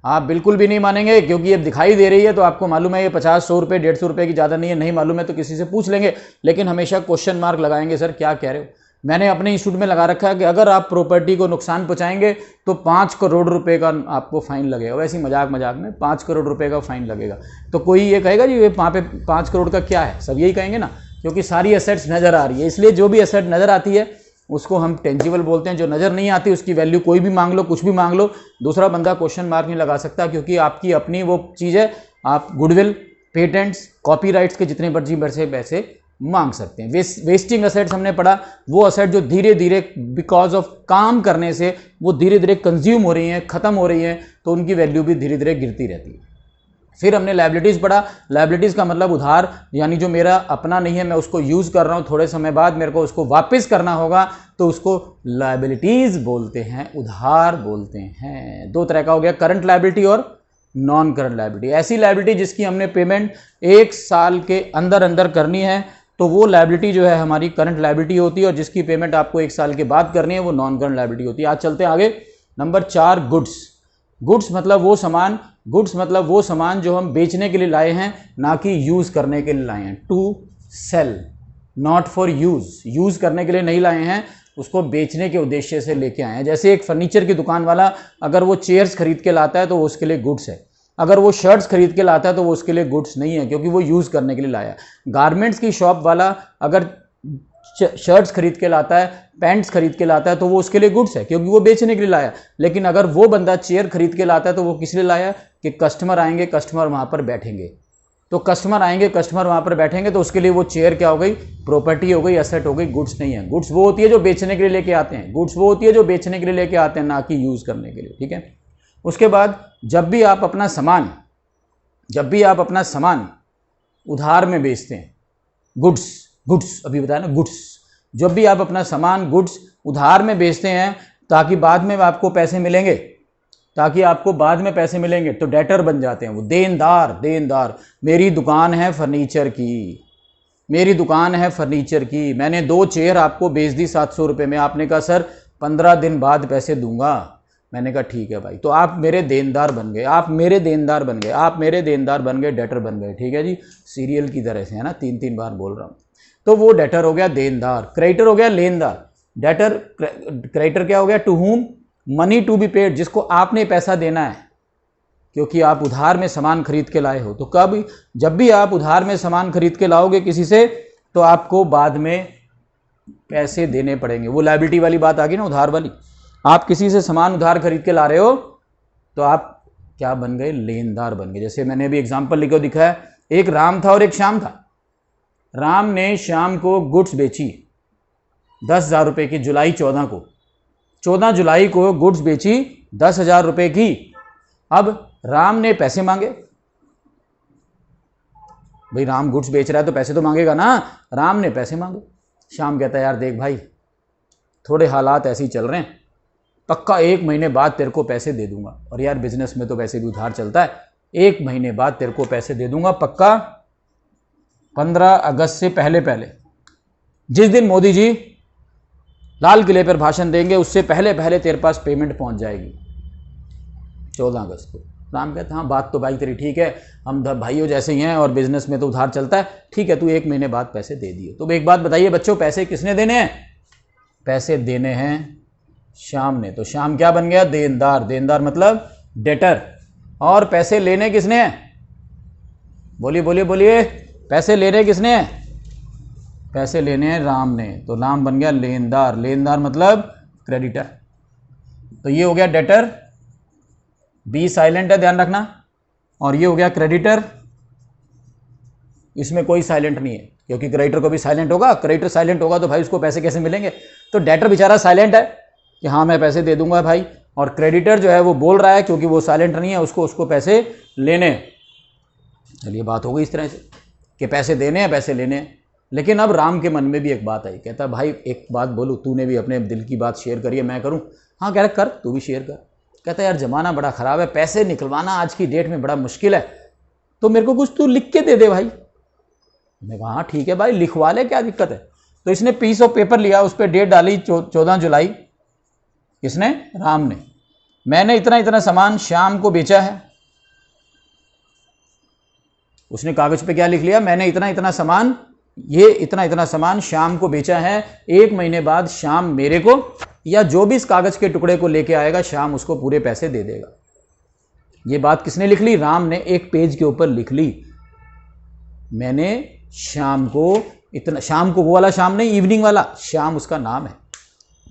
आप बिल्कुल भी नहीं मानेंगे, क्योंकि ये दिखाई दे रही है तो आपको मालूम है ये 50-100 रुपये 150 रुपये की, ज़्यादा नहीं है। नहीं मालूम है तो किसी से पूछ लेंगे, लेकिन हमेशा क्वेश्चन मार्क लगाएंगे, सर क्या कह रहे हो। मैंने अपने इंस्टीट्यूट में लगा रखा है कि अगर आप प्रॉपर्टी को नुकसान पहुंचाएंगे तो 5 करोड़ रुपए का आपको फाइन लगेगा। वैसे ही मजाक में 5 करोड़ रुपए का फाइन लगेगा। तो कोई ये कहेगा जी ये वहाँ पे 5 करोड़ का क्या है, सब यही कहेंगे ना, क्योंकि सारी एसेट्स नज़र आ रही है। इसलिए जो भी एसेट नज़र आती है उसको हम टेंजिबल बोलते हैं। जो नज़र नहीं आती उसकी वैल्यू कोई भी मांग लो, कुछ भी मांग लो, दूसरा बंदा क्वेश्चन मार्क नहीं लगा सकता, क्योंकि आपकी अपनी वो चीज़ है। आप गुडविल, पेटेंट्स, कॉपीराइट्स के जितने मर्जी पैसे मांग सकते हैं। वेस्टिंग असेट्स हमने पढ़ा, वो असेट जो धीरे धीरे बिकॉज ऑफ काम करने से वो धीरे धीरे कंज्यूम हो रही हैं, ख़त्म हो रही हैं, तो उनकी वैल्यू भी धीरे धीरे गिरती रहती है। फिर हमने लायबिलिटीज़ पढ़ा। लायबिलिटीज़ का मतलब उधार, यानी जो मेरा अपना नहीं है, मैं उसको यूज़ कर रहा हूँ, थोड़े समय बाद मेरे को उसको वापस करना होगा, तो उसको लायबिलिटीज़ बोलते हैं, उधार बोलते हैं। 2 तरह का हो गया, करंट लायबिलिटी और नॉन करंट लायबिलिटी। ऐसी लायबिलिटी जिसकी हमने पेमेंट 1 साल के अंदर अंदर करनी है, तो वो लायबिलिटी जो है हमारी करंट लायबिलिटी होती है, और जिसकी पेमेंट आपको 1 साल के बाद करनी है वो नॉन करंट लायबिलिटी होती है। आज चलते हैं आगे। Number 4, goods. गुड्स मतलब वो सामान जो हम बेचने के लिए लाए हैं, ना कि यूज़ करने के लिए लाए हैं। To sale, not for use करने के लिए नहीं लाए हैं, उसको बेचने के उद्देश्य से लेके आए हैं। जैसे एक फर्नीचर की दुकान वाला अगर वो चेयर्स खरीद के लाता है तो वो उसके लिए गुड्स है। अगर वो शर्ट्स खरीद के लाता है तो वो उसके लिए गुड्स नहीं है, क्योंकि वो यूज़ करने के लिए लाया। गारमेंट्स की शॉप वाला अगर शर्ट्स खरीद के लाता है, पैंट्स खरीद के लाता है, तो वो उसके लिए गुड्स है, क्योंकि वो बेचने के लिए लाया। लेकिन अगर वो बंदा चेयर खरीद के लाता है तो वो किस लिए लाया, कि कस्टमर आएंगे, कस्टमर वहाँ पर बैठेंगे। तो कस्टमर आएंगे, कस्टमर वहाँ पर बैठेंगे, तो उसके लिए वो चेयर क्या हो गई, प्रॉपर्टी हो गई, एसेट हो गई, गुड्स नहीं है। गुड्स वो होती है जो बेचने के लिए लेके आते हैं, गुड्स वो होती है जो बेचने के लिए लेके आते हैं, ना कि यूज़ करने के लिए। ठीक है। उसके बाद जब भी आप अपना सामान उधार में बेचते हैं, गुड्स अभी बताया ना, गुड्स, जब भी आप अपना सामान गुड्स उधार में बेचते हैं ताकि बाद में आपको पैसे मिलेंगे, तो डेटर बन जाते हैं वो, देनदार। मेरी दुकान है फर्नीचर की, मैंने 2 चेयर आपको बेच दी 700 रुपये में, आपने कहा सर 15 दिन बाद पैसे दूंगा। मैंने कहा ठीक है भाई, तो आप मेरे देनदार बन गए, डेटर बन गए। ठीक है जी, सीरियल की तरह से है ना, 3 बार बोल रहा हूँ। तो वो डेटर हो गया देनदार, क्रेडिटर हो गया लेनदार। डेटर, क्रेडिटर क्या हो गया, to whom money to be paid, जिसको आपने पैसा देना है, क्योंकि आप उधार में सामान खरीद के लाए हो। तो जब भी आप उधार में सामान खरीद के लाओगे किसी से, तो आपको बाद में पैसे देने पड़ेंगे। वो लायबिलिटी वाली बात आ गई ना, उधार वाली। आप किसी से सामान उधार खरीद के ला रहे हो तो आप क्या बन गए, लेनदार बन गए। जैसे मैंने अभी एग्जाम्पल लिखो दिखाया, एक राम था और एक श्याम था। राम ने श्याम को गुड्स बेची 10,000 रुपये की, जुलाई 14 जुलाई को गुड्स बेची 10,000 रुपये की। अब राम ने पैसे मांगे, भाई राम गुड्स बेच रहा है तो पैसे तो मांगेगा ना। राम ने पैसे मांगे, श्याम कहता है यार देख भाई, थोड़े हालात ऐसे ही चल रहे हैं, पक्का 1 महीने बाद तेरे को पैसे दे दूंगा। और यार बिजनेस में तो वैसे भी उधार चलता है, 1 महीने बाद तेरे को पैसे दे दूंगा पक्का, 15 अगस्त से पहले, जिस दिन मोदी जी लाल किले पर भाषण देंगे उससे पहले तेरे पास पेमेंट पहुंच जाएगी, 14 अगस्त को। राम कहता हाँ बात तो भाई तेरी ठीक है, हम भाइयों जैसे ही हैं और बिजनेस में तो उधार चलता है, ठीक है तू 1 महीने बाद पैसे दे दिए। तो एक बात बताइए बच्चों, पैसे किसने देने हैं, पैसे देने हैं श्याम ने। तो श्याम क्या बन गया, देनदार मतलब डेटर। और पैसे लेने किसने हैं, बोलिए, पैसे लेने किसने हैं, पैसे लेने हैं राम ने। तो राम बन गया लेनदार मतलब क्रेडिटर। तो ये हो गया डेटर, बी साइलेंट है ध्यान रखना, और ये हो गया क्रेडिटर, इसमें कोई साइलेंट नहीं है क्योंकि क्रेडिटर को भी साइलेंट होगा, क्रेडिटर साइलेंट होगा तो भाई उसको पैसे कैसे मिलेंगे। तो डेटर बेचारा साइलेंट है कि हाँ मैं पैसे दे दूंगा भाई, और क्रेडिटर जो है वो बोल रहा है क्योंकि वो साइलेंट नहीं है, उसको पैसे लेने हैं। चलिए बात हो गई इस तरह से कि पैसे देने हैं पैसे लेने हैं। लेकिन अब राम के मन में भी एक बात आई, कहता भाई एक बात बोलूँ, तूने भी अपने दिल की बात शेयर करी है, मैं करूँ? हाँ कह रहा कर, तू भी शेयर कर। कहता यार ज़माना बड़ा ख़राब है, पैसे निकलवाना आज की डेट में बड़ा मुश्किल है, तो मेरे को कुछ तू लिख के दे दे भाई। मैं कहा हाँ ठीक है भाई लिखवा ले, क्या दिक्कत है। तो इसने पीस ऑफ पेपर लिया, उस पर डेट डाली 14 जुलाई। किसने? राम ने। मैंने इतना इतना सामान शाम को बेचा है। उसने कागज पे क्या लिख लिया? मैंने इतना इतना सामान, ये इतना इतना सामान शाम को बेचा है। 1 महीने बाद शाम मेरे को, या जो भी इस कागज के टुकड़े को लेके आएगा, शाम उसको पूरे पैसे दे देगा। ये बात किसने लिख ली? राम ने एक पेज के ऊपर लिख ली। मैंने शाम को इतना, शाम को वो वाला शाम नहीं, इवनिंग वाला शाम उसका नाम है।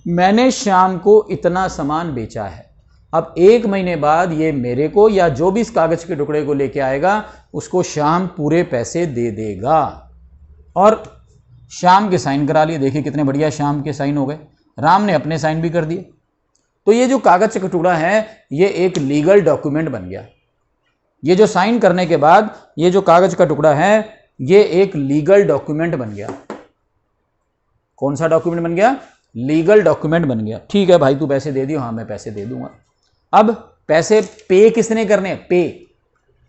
मैंने शाम को इतना सामान बेचा है। अब 1 महीने बाद ये मेरे को, या जो भी इस कागज के टुकड़े को लेके आएगा, उसको शाम पूरे पैसे दे देगा। और शाम के साइन करा लिए। देखिए कितने बढ़िया शाम के साइन हो गए। राम ने अपने साइन भी कर दिए। तो ये जो कागज का टुकड़ा है ये एक लीगल डॉक्यूमेंट बन गया। ये जो साइन करने के बाद ये जो कागज का टुकड़ा है ये एक लीगल डॉक्यूमेंट बन गया। कौन सा डॉक्यूमेंट बन गया? लीगल डॉक्यूमेंट बन गया। ठीक है भाई तू पैसे दे दियो। हाँ मैं पैसे दे दूंगा। अब पैसे पे किसने करने हैं?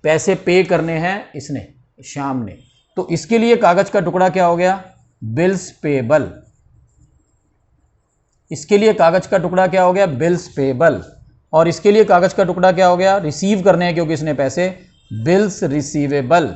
पैसे पे करने हैं इसने, शाम ने। तो इसके लिए कागज का टुकड़ा क्या हो गया? Bills payable. इसके लिए कागज का टुकड़ा क्या हो गया? Bills payable. और इसके लिए कागज का टुकड़ा क्या हो गया? रिसीव करने हैं क्योंकि इसने पैसे, बिल्स रिसीवेबल।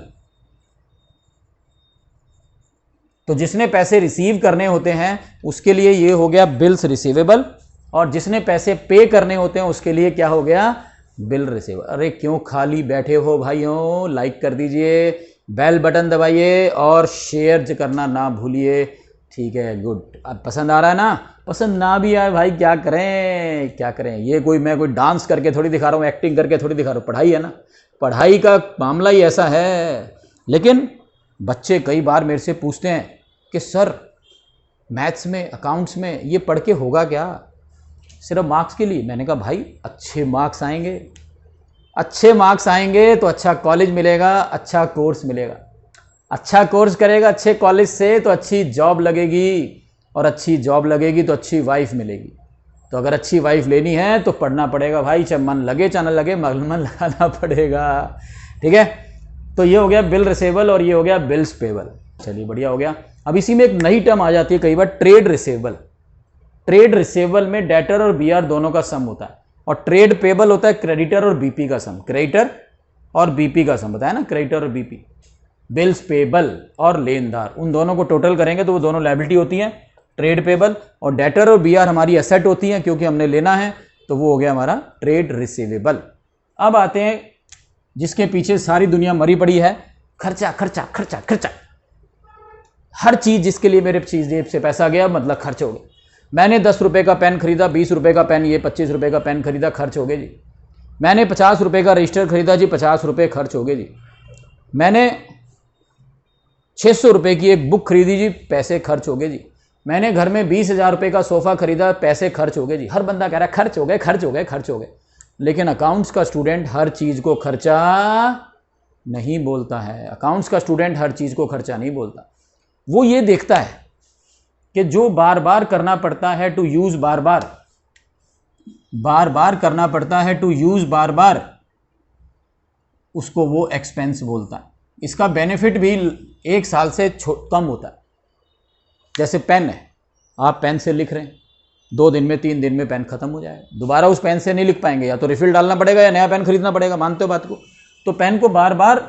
तो जिसने पैसे रिसीव करने होते हैं उसके लिए ये हो गया बिल्स रिसीवेबल, और जिसने पैसे पे करने होते हैं उसके लिए क्या हो गया? Bill receivable. अरे क्यों खाली बैठे हो भाइयों? लाइक कर दीजिए, बेल बटन दबाइए और शेयर करना ना भूलिए। ठीक है, गुड। अब पसंद आ रहा है ना? पसंद ना भी आए भाई क्या करें, क्या करें। ये कोई, मैं कोई डांस करके थोड़ी दिखा रहा हूँ, एक्टिंग करके थोड़ी दिखा रहा हूँ। पढ़ाई है ना, पढ़ाई का मामला ही ऐसा है। लेकिन बच्चे कई बार मेरे से पूछते हैं कि सर मैथ्स में, अकाउंट्स में ये पढ़ के होगा क्या, सिर्फ मार्क्स के लिए? मैंने कहा भाई अच्छे मार्क्स आएंगे, अच्छे मार्क्स आएंगे तो अच्छा कॉलेज मिलेगा, अच्छा कोर्स मिलेगा। अच्छा कोर्स करेगा अच्छे कॉलेज से तो अच्छी जॉब लगेगी, और अच्छी जॉब लगेगी तो अच्छी वाइफ मिलेगी। तो अगर अच्छी वाइफ लेनी है तो पढ़ना पड़ेगा भाई, चाहे मन लगे चाहे न लगे, मन लगाना पड़ेगा। ठीक है, तो ये हो गया बिल रिसीवेबल और ये हो गया बिल्स पेबल। चलिए बढ़िया हो गया। अब इसी में एक नई टर्म आ जाती है कई बार, ट्रेड रिसीवेबल। ट्रेड रिसीवेबल में डेटर और बीआर दोनों का सम होता है, और ट्रेड पेबल होता है क्रेडिटर और बीपी का सम। क्रेडिटर और बीपी का सम बताया ना, क्रेडिटर और बीपी। बिल्स पेबल और लेनदार, उन दोनों को टोटल करेंगे तो वो दोनों लायबिलिटी होती हैं, ट्रेड पेबल। और डेटर और बीआर हमारी एसेट होती हैं क्योंकि हमने लेना है, तो वो हो गया हमारा ट्रेड रिसीवेबल। अब आते हैं जिसके पीछे सारी दुनिया मरी पड़ी है, खर्चा खर्चा खर्चा खर्चा। हर चीज जिसके लिए मेरे जेब से पैसा गया मतलब खर्च हो गया। मैंने 10 रुपए का पेन खरीदा, 20 रुपए का पेन, ये 25 रुपए का पेन खरीदा, खर्च हो गए जी। मैंने 50 रुपए का रजिस्टर खरीदा जी, 50 रुपए खर्च हो गए जी। मैंने 600 रुपए की एक बुक खरीदी जी, पैसे खर्च हो गए जी। मैंने घर में 20,000 रुपए का सोफा खरीदा, पैसे खर्च हो गए जी। हर बंदा कह रहा है खर्च हो गए खर्च हो गए खर्च हो गए, लेकिन अकाउंट्स का स्टूडेंट हर चीज को खर्चा नहीं बोलता है। अकाउंट्स का स्टूडेंट हर चीज को खर्चा नहीं बोलता। वो ये देखता है कि जो बार बार करना पड़ता है टू यूज, बार बार करना पड़ता है टू यूज बार बार, उसको वो एक्सपेंस बोलता है। इसका बेनिफिट भी 1 साल से कम होता है। जैसे पेन है, आप पेन से लिख रहे हैं, 2 दिन में 3 दिन में पेन खत्म हो जाएगा, दोबारा उस पेन से नहीं लिख पाएंगे, या तो रिफिल डालना पड़ेगा या नया पेन खरीदना पड़ेगा। मानते हो बात को? तो पेन को बार बार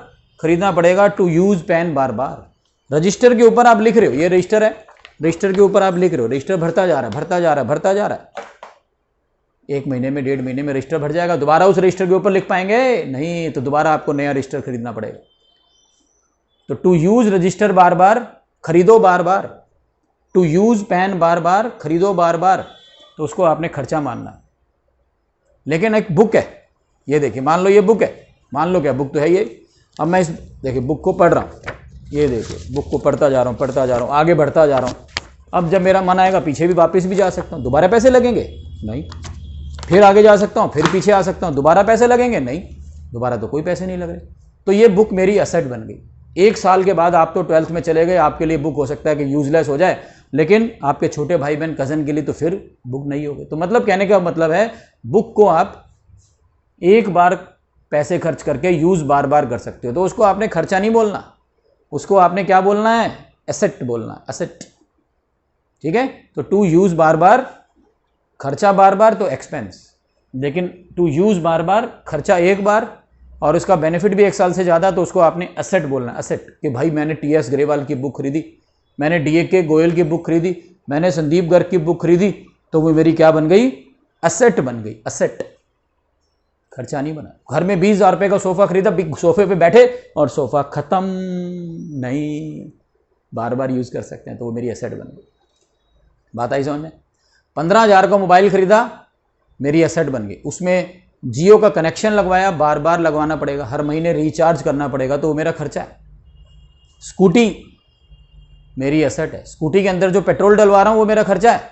खरीदना पड़ेगा, टू यूज पेन बार बार। रजिस्टर के ऊपर आप लिख रहे हो, ये रजिस्टर है, रजिस्टर के ऊपर आप लिख रहे हो, रजिस्टर भरता जा रहा है भरता जा रहा है भरता जा रहा है। 1 महीने में 1.5 महीने में रजिस्टर भर जाएगा, दोबारा उस रजिस्टर के ऊपर लिख पाएंगे नहीं, तो दोबारा आपको नया रजिस्टर खरीदना पड़ेगा। तो टू यूज रजिस्टर बार बार, खरीदो बार बार, टू यूज पेन बार बार, खरीदो बार बार, तो उसको आपने खर्चा मानना। लेकिन एक बुक है, ये देखिए, मान लो ये बुक है, मान लो क्या बुक तो है ये। अब मैं इस देखिए बुक को पढ़ रहा हूँ, ये देखिए बुक को पढ़ता जा रहा हूँ, आगे बढ़ता जा रहा हूँ। अब जब मेरा मन आएगा पीछे भी वापस भी जा सकता हूँ, दोबारा पैसे लगेंगे नहीं, फिर आगे जा सकता हूँ, फिर पीछे आ सकता हूँ, दोबारा पैसे लगेंगे नहीं, दोबारा तो कोई पैसे नहीं लग रहे। तो ये बुक मेरी एसेट बन गई। 1 साल के बाद आप तो 12th में चले गए, आपके लिए बुक हो सकता है कि यूजलेस हो जाए, लेकिन आपके छोटे भाई बहन कज़न के लिए तो फिर बुक नहीं होगी। तो मतलब कहने का मतलब है बुक को आप एक बार पैसे खर्च करके यूज़ बार बार कर सकते हो, तो उसको आपने खर्चा नहीं बोलना, उसको आपने क्या बोलना है, एसेट बोलना, एसेट। ठीक है, तो टू यूज़ बार बार, खर्चा बार बार तो एक्सपेंस, लेकिन टू यूज़ बार बार, खर्चा एक बार और उसका बेनिफिट भी 1 साल से ज़्यादा, तो उसको आपने एसेट बोलना, एसेट। कि भाई मैंने टी.एस. ग्रेवाल की बुक खरीदी, मैंने D.A.K. गोयल की बुक खरीदी, मैंने संदीप गर्ग की बुक खरीदी, तो वो मेरी क्या बन गई, एसेट बन गई, एसेट। खर्चा नहीं बना। घर में 20,000 रुपये का सोफ़ा खरीदा, सोफे पे बैठे और सोफ़ा ख़त्म, नहीं, बार बार यूज़ कर सकते हैं, तो वो मेरी एसेट बन गई। बात आई समझ में। 15,000 का मोबाइल खरीदा, मेरी एसेट बन गई। उसमें जियो का कनेक्शन लगवाया, बार बार लगवाना पड़ेगा, हर महीने रिचार्ज करना पड़ेगा, तो वो मेरा खर्चा है। स्कूटी मेरी एसेट है, स्कूटी के अंदर जो पेट्रोल डलवा रहा हूँ वो मेरा खर्चा है।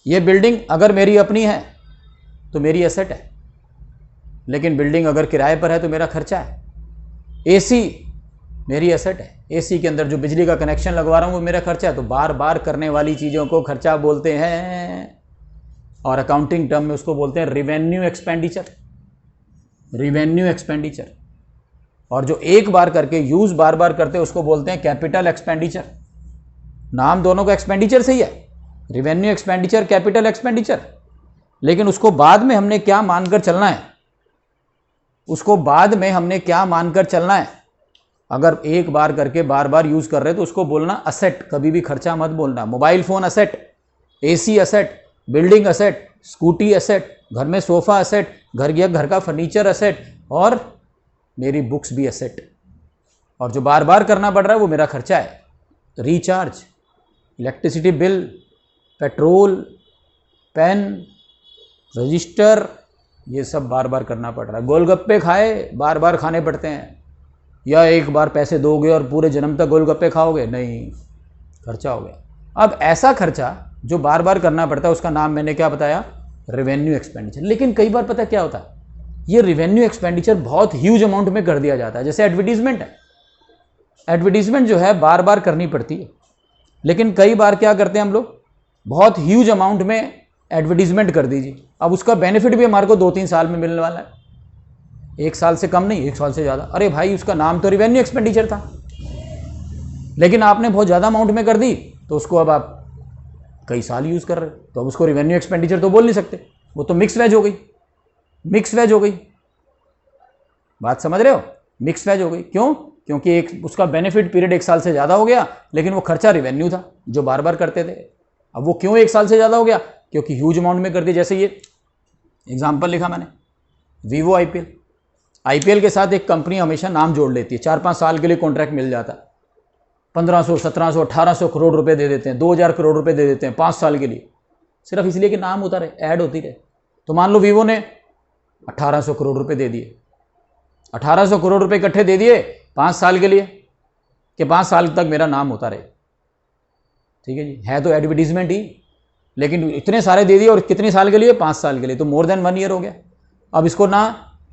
ये बिल्डिंग अगर मेरी अपनी है तो मेरी एसेट है, लेकिन बिल्डिंग अगर किराए पर है तो मेरा खर्चा है। एसी मेरी एसेट है, एसी के अंदर जो बिजली का कनेक्शन लगवा रहा हूँ वो मेरा खर्चा है। तो बार बार करने वाली चीज़ों को खर्चा बोलते हैं, और अकाउंटिंग टर्म में उसको बोलते हैं रिवेन्यू एक्सपेंडिचर, रिवेन्यू एक्सपेंडिचर। और जो एक बार करके यूज बार बार करते हैं उसको बोलते हैं कैपिटल एक्सपेंडिचर। नाम दोनों का एक्सपेंडिचर सही है, रिवेन्यू एक्सपेंडिचर, कैपिटल एक्सपेंडिचर, लेकिन उसको बाद में हमने क्या मानकर चलना है, उसको बाद में हमने क्या मानकर चलना है। अगर एक बार करके बार बार यूज कर रहे तो उसको बोलना असेट, कभी भी खर्चा मत बोलना। Mobile phone asset, AC asset, building asset, scooty asset, घर में सोफा असेट, घर का फर्नीचर असेट, और मेरी बुक्स भी असेट। और जो बार बार करना पड़ रहा है वो मेरा खर्चा है। Recharge, electricity bill, petrol, pen, register, ये सब बार बार करना पड़ रहा है। गोलगप्पे खाए, बार बार खाने पड़ते हैं, या एक बार पैसे दोगे और पूरे जन्म तक गोलगप्पे खाओगे, नहीं, खर्चा हो गया। अब ऐसा खर्चा जो बार बार करना पड़ता है उसका नाम मैंने क्या बताया, रेवेन्यू एक्सपेंडिचर। लेकिन कई बार पता क्या होता है, ये रेवेन्यू एक्सपेंडिचर बहुत ह्यूज अमाउंट में कर दिया जाता है। जैसे एडवर्टीजमेंट है, एडवर्टीजमेंट जो है बार बार करनी पड़ती है, लेकिन कई बार क्या करते हैं हम लोग, बहुत ह्यूज अमाउंट में एडवर्टीजमेंट कर दीजिए। अब उसका बेनिफिट भी हमारे को 2-3 साल में मिलने वाला है, 1 साल से कम नहीं, 1 साल से ज़्यादा। अरे भाई उसका नाम तो रेवेन्यू एक्सपेंडिचर था, लेकिन आपने बहुत ज़्यादा अमाउंट में कर दी, तो उसको अब आप कई साल यूज़ कर रहे हो, तो अब उसको रेवेन्यू एक्सपेंडिचर तो बोल नहीं सकते, वो तो मिक्स वेज हो गई, मिक्स वेज हो गई। बात समझ रहे हो, मिक्स वेज हो गई। क्यों? क्योंकि एक उसका बेनिफिट पीरियड 1 साल से ज़्यादा हो गया, लेकिन वो खर्चा रेवेन्यू था जो बार बार करते थे। अब वो क्यों 1 साल से ज़्यादा हो गया? क्योंकि ह्यूज अमाउंट में कर दिया। जैसे ये एग्जाम्पल लिखा मैंने, वीवो आईपीएल, आईपीएल के साथ एक कंपनी हमेशा नाम जोड़ लेती है, 4-5 साल के लिए कॉन्ट्रैक्ट मिल जाता है, 1500, 1700, 1800 करोड़ रुपए दे देते हैं, 2000 करोड़ रुपए दे देते हैं 5 साल के लिए, सिर्फ इसलिए कि नाम होता रहे, ऐड होती रहे। तो मान लो वीवो ने 1800 करोड़ रुपए दे दिए, 1800 करोड़ रुपए इकट्ठे दे दिए 5 साल के लिए, कि 5 साल तक मेरा नाम होता रहे। ठीक है जी, है तो एडवर्टीजमेंट ही, लेकिन इतने सारे दे दिए, और कितने साल के लिए? 5 साल के लिए, तो मोर देन 1 ईयर हो गया। अब इसको ना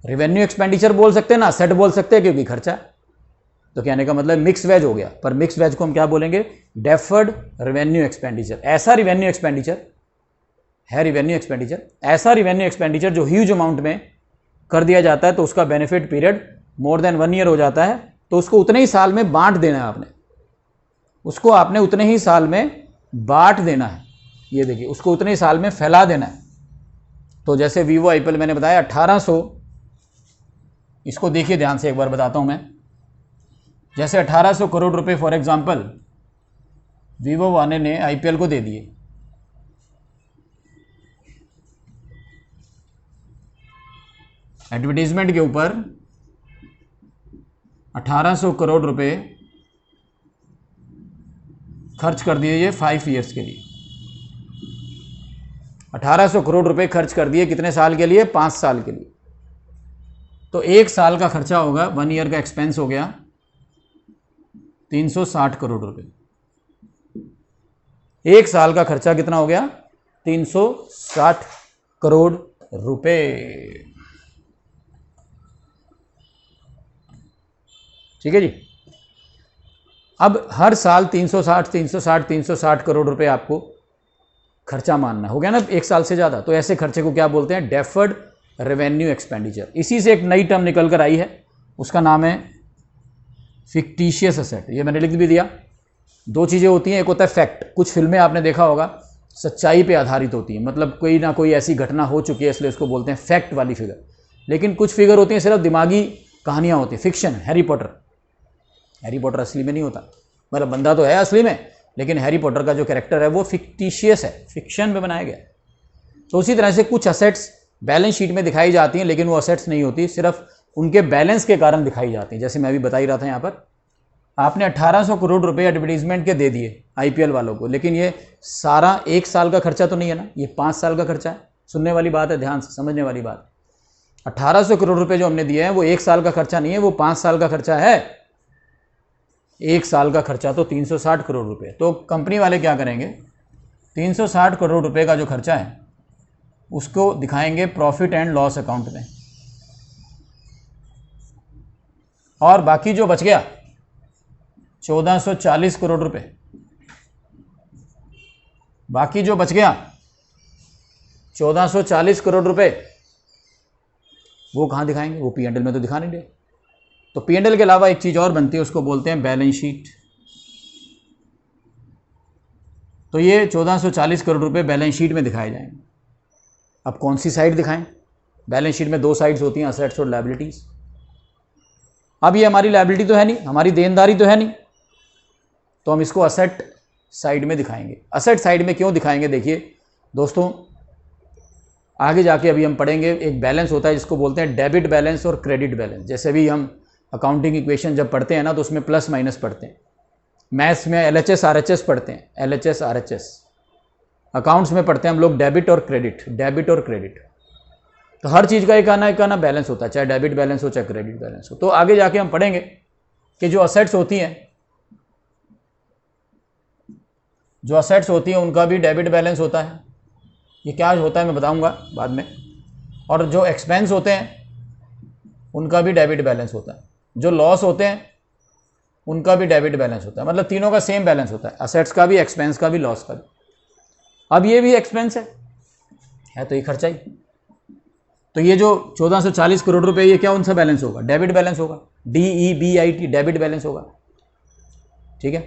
रेवेन्यू एक्सपेंडिचर बोल सकते हैं ना सेट बोल सकते हैं, क्योंकि खर्चा। तो कहने का मतलब मिक्स वेज हो गया, पर मिक्स वेज को हम क्या बोलेंगे? Deferred revenue expenditure. ऐसा रेवेन्यू एक्सपेंडिचर है, रेवेन्यू एक्सपेंडिचर ऐसा रेवेन्यू एक्सपेंडिचर जो ह्यूज अमाउंट में कर दिया जाता है, तो उसका benefit period more than 1 year हो जाता है, तो उसको उतने ही साल में बांट देना है आपने, उसको आपने उतने ही साल में बांट देना है। ये देखिए, उसको उतने ही साल में फैला देना है। तो जैसे वीवो आईपीएल मैंने बताया 1800, इसको देखिए ध्यान से, एक बार बताता हूं मैं। जैसे 1800 करोड़ रुपए फॉर एग्जांपल वीवो वाले ने आईपीएल को दे दिए, एडवर्टीजमेंट के ऊपर 1800 करोड़ रुपए खर्च कर दिए ये 5 ईयर्स के लिए। 1800 करोड़ रुपए खर्च कर दिए, कितने साल के लिए? 5 साल के लिए। तो 1 साल का खर्चा होगा, 1 ईयर का एक्सपेंस हो गया 360 करोड़ रुपए। एक साल का खर्चा कितना हो गया? 360 करोड़ रुपए। ठीक है जी। अब हर साल 360 करोड़ रुपए आपको खर्चा मानना हो गया ना, एक साल से ज्यादा। तो ऐसे खर्चे को क्या बोलते हैं? Deferred revenue expenditure. इसी से एक नई टर्म निकल कर आई है, उसका नाम है फिक्टिशियस असेट। ये मैंने लिख भी दिया। दो चीजें होती हैं, एक होता है फैक्ट। कुछ फिल्में आपने देखा होगा सच्चाई पे आधारित होती है, मतलब कोई ना कोई ऐसी घटना हो चुकी है इसलिए उसको बोलते हैं फैक्ट वाली फिगर। लेकिन कुछ फिगर होती हैं सिर्फ दिमागी कहानियां होती है, फिक्शन। हैरी पॉटर असली में नहीं होता, मतलब बंदा तो है असली में, लेकिन हैरी पॉटर का जो कैरेक्टर है वो फिक्टिशियस है, फिक्शन में बनाया गया। तो उसी तरह से कुछ असेट्स बैलेंस शीट में दिखाई जाती हैं, लेकिन वो असेट्स नहीं होती, सिर्फ उनके बैलेंस के कारण दिखाई जाती हैं। जैसे मैं अभी बता ही रहा था, यहाँ पर आपने 1800 करोड़ रुपए एडवर्टीजमेंट के दे दिए आईपीएल वालों को, लेकिन ये सारा एक साल का खर्चा तो नहीं है ना, ये 5 साल का खर्चा है। सुनने वाली बात है, ध्यान से समझने वाली बात। 1800 करोड़ रुपए जो हमने दिए हैं वो एक साल का खर्चा नहीं है, वो 5 साल का खर्चा है। एक साल का खर्चा तो 360 करोड़ रुपए। तो कंपनी वाले क्या करेंगे? 360 करोड़ रुपए का जो खर्चा है उसको दिखाएंगे प्रॉफिट एंड लॉस अकाउंट में, और बाकी जो बच गया 1440 करोड़ रुपए, बाकी जो बच गया 1440 करोड़ रुपए, वो कहां दिखाएंगे? वो पी&एल में तो दिखा नहीं दे। तो पी&एल के अलावा एक चीज और बनती है, उसको बोलते हैं बैलेंस शीट। तो ये 1440 करोड़ रुपए बैलेंस शीट में दिखाए जाएंगे। अब कौन सी साइड दिखाएं? बैलेंस शीट में दो साइड्स होती हैं, असेट्स और लायबिलिटीज। अब ये हमारी लायबिलिटी तो है नहीं, हमारी देनदारी तो है नहीं, तो हम इसको असेट साइड में दिखाएंगे। असेट साइड में क्यों दिखाएंगे? देखिए दोस्तों, आगे जाके अभी हम पढ़ेंगे, एक बैलेंस होता है जिसको बोलते हैं डेबिट बैलेंस और क्रेडिट बैलेंस। जैसे भी हम अकाउंटिंग इक्वेशन जब पढ़ते हैं ना, तो उसमें प्लस माइनस पढ़ते हैं। मैथ्स में LHS RHS पढ़ते हैं, LHS RHS। अकाउंट्स में पढ़ते हैं हम लोग डेबिट और क्रेडिट, डेबिट और क्रेडिट। तो हर चीज़ का एक आना बैलेंस होता है, चाहे डेबिट बैलेंस हो चाहे क्रेडिट बैलेंस हो। तो आगे जाके हम पढ़ेंगे कि जो असेट्स होती हैं उनका भी डेबिट बैलेंस होता है। ये क्या होता है मैं बताऊंगा बाद में। और जो एक्सपेंस होते हैं उनका भी डेबिट बैलेंस होता है। जो लॉस होते हैं उनका भी डेबिट बैलेंस होता है। मतलब तीनों का सेम बैलेंस होता है, असेट्स का भी, एक्सपेंस का भी, लॉस का भी। अब ये भी एक्सपेंस है तो ये खर्चा ही। तो ये जो 1440 करोड़ रुपए, ये क्या उनसा बैलेंस होगा? डेबिट बैलेंस होगा, DEBIT, डेबिट बैलेंस होगा। ठीक है,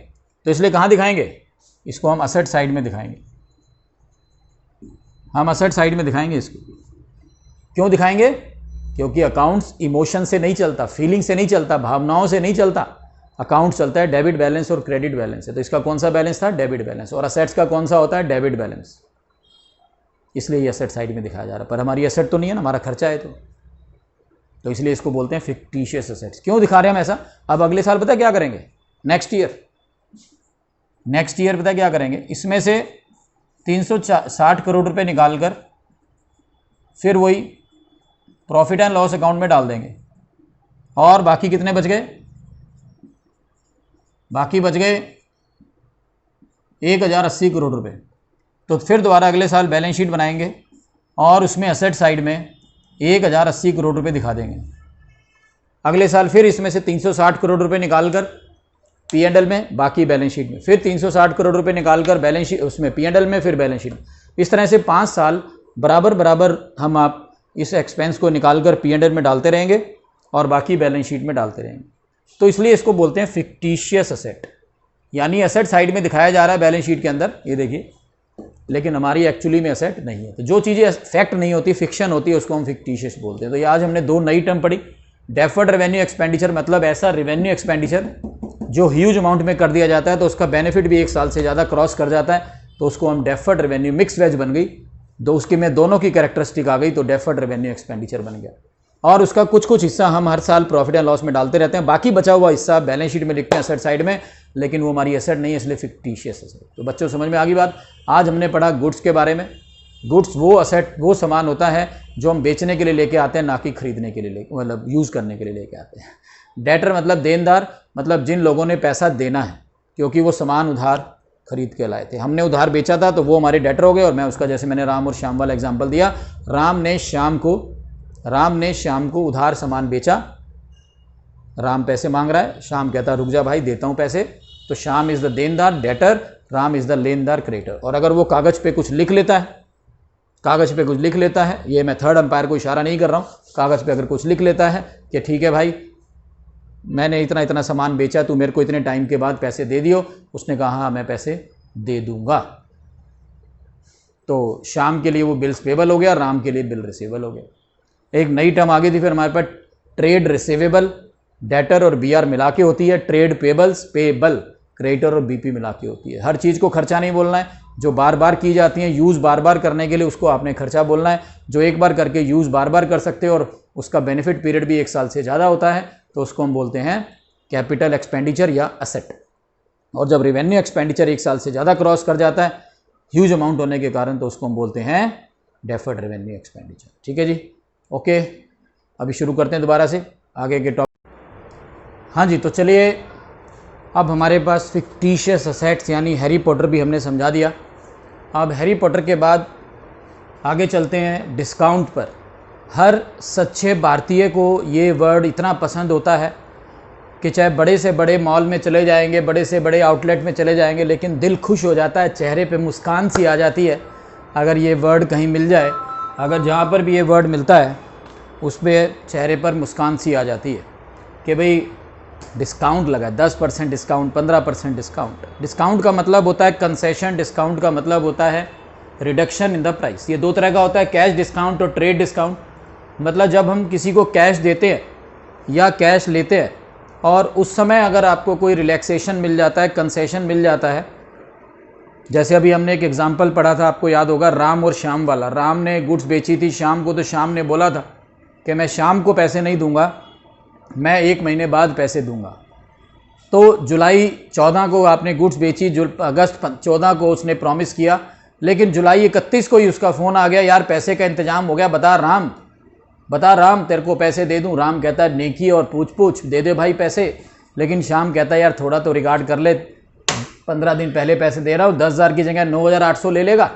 तो इसलिए कहाँ दिखाएंगे इसको? हम असेट साइड में दिखाएंगे। हम असेट साइड में दिखाएंगे इसको। क्यों दिखाएंगे? क्योंकि अकाउंट्स इमोशन से नहीं चलता, फीलिंग से नहीं चलता, भावनाओं से नहीं चलता। अकाउंट चलता है डेबिट बैलेंस और क्रेडिट बैलेंस है। तो इसका कौन सा बैलेंस था? Debit balance. और असेट्स का कौन सा होता है? Debit balance. इसलिए ये असेट साइड में दिखाया जा रहा है। पर हमारी असेट तो नहीं है ना, हमारा खर्चा है। तो इसलिए इसको बोलते हैं फिक्टिशियस असेट्स। क्यों दिखा रहे हैं हम ऐसा? अब अगले साल पता है क्या करेंगे? नेक्स्ट ईयर पता है क्या करेंगे? इसमें से 360 करोड़ रुपए निकालकर फिर वही प्रॉफिट एंड लॉस अकाउंट में डाल देंगे। और बाकी कितने बच गए? बाकी बच गए 1080 करोड़ रुपए। तो फिर दोबारा अगले साल बैलेंस शीट बनाएंगे और उसमें असेट साइड में 1080 करोड़ रुपए दिखा देंगे। अगले साल फिर इसमें से 360 करोड़ रुपए निकालकर पी&एल में, बाकी बैलेंस शीट में। फिर 360 करोड़ रुपए निकालकर बैलेंस शीट, उसमें पी&एल में, फिर बैलेंस शीट में। इस तरह से 5 साल बराबर हम आप इस एक्सपेंस को निकालकर पी&एल में डालते रहेंगे और बाकी बैलेंस शीट में डालते रहेंगे। तो इसलिए इसको बोलते हैं फिक्टिशियस असेट, यानी असेट साइड में दिखाया जा रहा है बैलेंस शीट के अंदर, ये देखिए, लेकिन हमारी एक्चुअली में असेट नहीं है। तो जो चीज़ें फैक्ट नहीं होती, फिक्शन होती है, उसको हम फिक्टिशियस बोलते हैं। तो ये आज हमने दो नई टर्म पढ़ी। डेफर्ड रेवेन्यू एक्सपेंडिचर मतलब ऐसा रेवेन्यू एक्सपेंडिचर जो ह्यूज अमाउंट में कर दिया जाता है, तो उसका बेनिफिट भी एक साल से ज़्यादा क्रॉस कर जाता है, तो उसको हम डेफर्ड रेवेन्यू, मिक्स वेज बन गई, दो उसकी में दोनों की कैरेक्टरिस्टिक आ गई, तो डेफर्ड रेवेन्यू एक्सपेंडिचर बन गया। और उसका कुछ हिस्सा हम हर साल प्रॉफिट एंड लॉस में डालते रहते हैं, बाकी बचा हुआ हिस्सा बैलेंस शीट में लिखते हैं असेट साइड में, लेकिन वो हमारी एसेट नहीं है, इसलिए फिक्टिशियस एसेट। तो बच्चों समझ में आ गई बात। आज हमने पढ़ा गुड्स के बारे में। गुड्स वो असेट, वो सामान होता है जो हम बेचने के लिए लेके आते हैं, ना कि खरीदने के लिए, मतलब यूज़ करने के लिए लेके आते हैं। डेटर मतलब देनदार, मतलब जिन लोगों ने पैसा देना है क्योंकि वो सामान उधार खरीद के लाए थे। हमने उधार बेचा था तो वो हमारे डेटर हो गए। और मैं उसका, जैसे मैंने राम और श्याम वाला एग्जाम्पल दिया, राम ने श्याम को उधार सामान बेचा। राम पैसे मांग रहा है, श्याम कहता रुक जा भाई देता हूँ पैसे। तो श्याम इज़ द देनदार डेटर, राम इज़ द लेनदार क्रेडिटर। और अगर वो कागज़ पे कुछ लिख लेता है, ये मैं थर्ड अंपायर को इशारा नहीं कर रहा हूँ, कागज़ पे अगर कुछ लिख लेता है कि ठीक है भाई मैंने इतना इतना सामान बेचा, तू मेरे को इतने टाइम के बाद पैसे दे दियो। उसने कहा हाँ मैं पैसे दे दूंगा। तो श्याम के लिए वो बिल्स पेबल हो गया, राम के लिए बिल रिसीवेबल हो गया। एक नई टर्म आ गई थी फिर हमारे पास, ट्रेड रिसीवेबल। डेटर और बीआर मिला के होती है, ट्रेड पेबल्स पेबल, क्रेडिटर और बीपी मिला के होती है। हर चीज़ को खर्चा नहीं बोलना है, जो बार बार की जाती हैं यूज़ बार बार करने के लिए उसको आपने खर्चा बोलना है। जो एक बार करके यूज़ बार बार कर सकते हो और उसका बेनिफिट पीरियड भी 1 साल से ज़्यादा होता है तो उसको हम बोलते हैं कैपिटल एक्सपेंडिचर या असेट। और जब रेवेन्यू एक्सपेंडिचर 1 साल से ज़्यादा क्रॉस कर जाता है ह्यूज अमाउंट होने के कारण तो उसको हम बोलते हैं डेफर्ड रेवेन्यू एक्सपेंडिचर। ठीक है जी, ओके। अभी शुरू करते हैं दोबारा से आगे के टॉपिक। हाँ जी, तो चलिए अब हमारे पास फिक्टिशियस असेट्स यानी हैरी पॉटर भी हमने समझा दिया। अब हैरी पॉटर के बाद आगे चलते हैं डिस्काउंट पर। हर सच्चे भारतीय को ये वर्ड इतना पसंद होता है कि चाहे बड़े से बड़े मॉल में चले जाएंगे, बड़े से बड़े आउटलेट में चले जाएंगे, लेकिन दिल खुश हो जाता है, चेहरे पे मुस्कान सी आ जाती है अगर ये वर्ड कहीं मिल जाए। अगर जहाँ पर भी ये वर्ड मिलता है उस पर चेहरे पर मुस्कान सी आ जाती है कि भाई डिस्काउंट लगा, 10% डिस्काउंट, 15% डिस्काउंट। डिस्काउंट का मतलब होता है कंसेशन, डिस्काउंट का मतलब होता है रिडक्शन इन द प्राइस। ये 2 तरह का होता है, कैश डिस्काउंट और ट्रेड डिस्काउंट। मतलब जब हम किसी को कैश देते हैं या कैश लेते हैं और उस समय अगर आपको कोई रिलैक्सेशन मिल जाता है, कंसेशन मिल जाता है। जैसे अभी हमने एक एग्जांपल पढ़ा था, आपको याद होगा, राम और श्याम वाला। राम ने गुड्स बेची थी श्याम को, तो श्याम ने बोला था कि मैं श्याम को पैसे नहीं दूंगा, मैं 1 महीने बाद पैसे दूंगा। तो जुलाई 14 को आपने गुड्स बेची, अगस्त 14 को उसने प्रॉमिस किया, लेकिन जुलाई 31 को ही उसका फ़ोन आ गया, यार पैसे का इंतजाम हो गया, बता राम तेरे को पैसे दे दूं। राम कहता है नेकी और पूछ दे दे भाई पैसे। लेकिन श्याम कहता है यार थोड़ा तो रिगार्ड कर ले, 15 दिन पहले पैसे दे रहा हूँ, 10,000 की जगह 9,800 ले लेगा।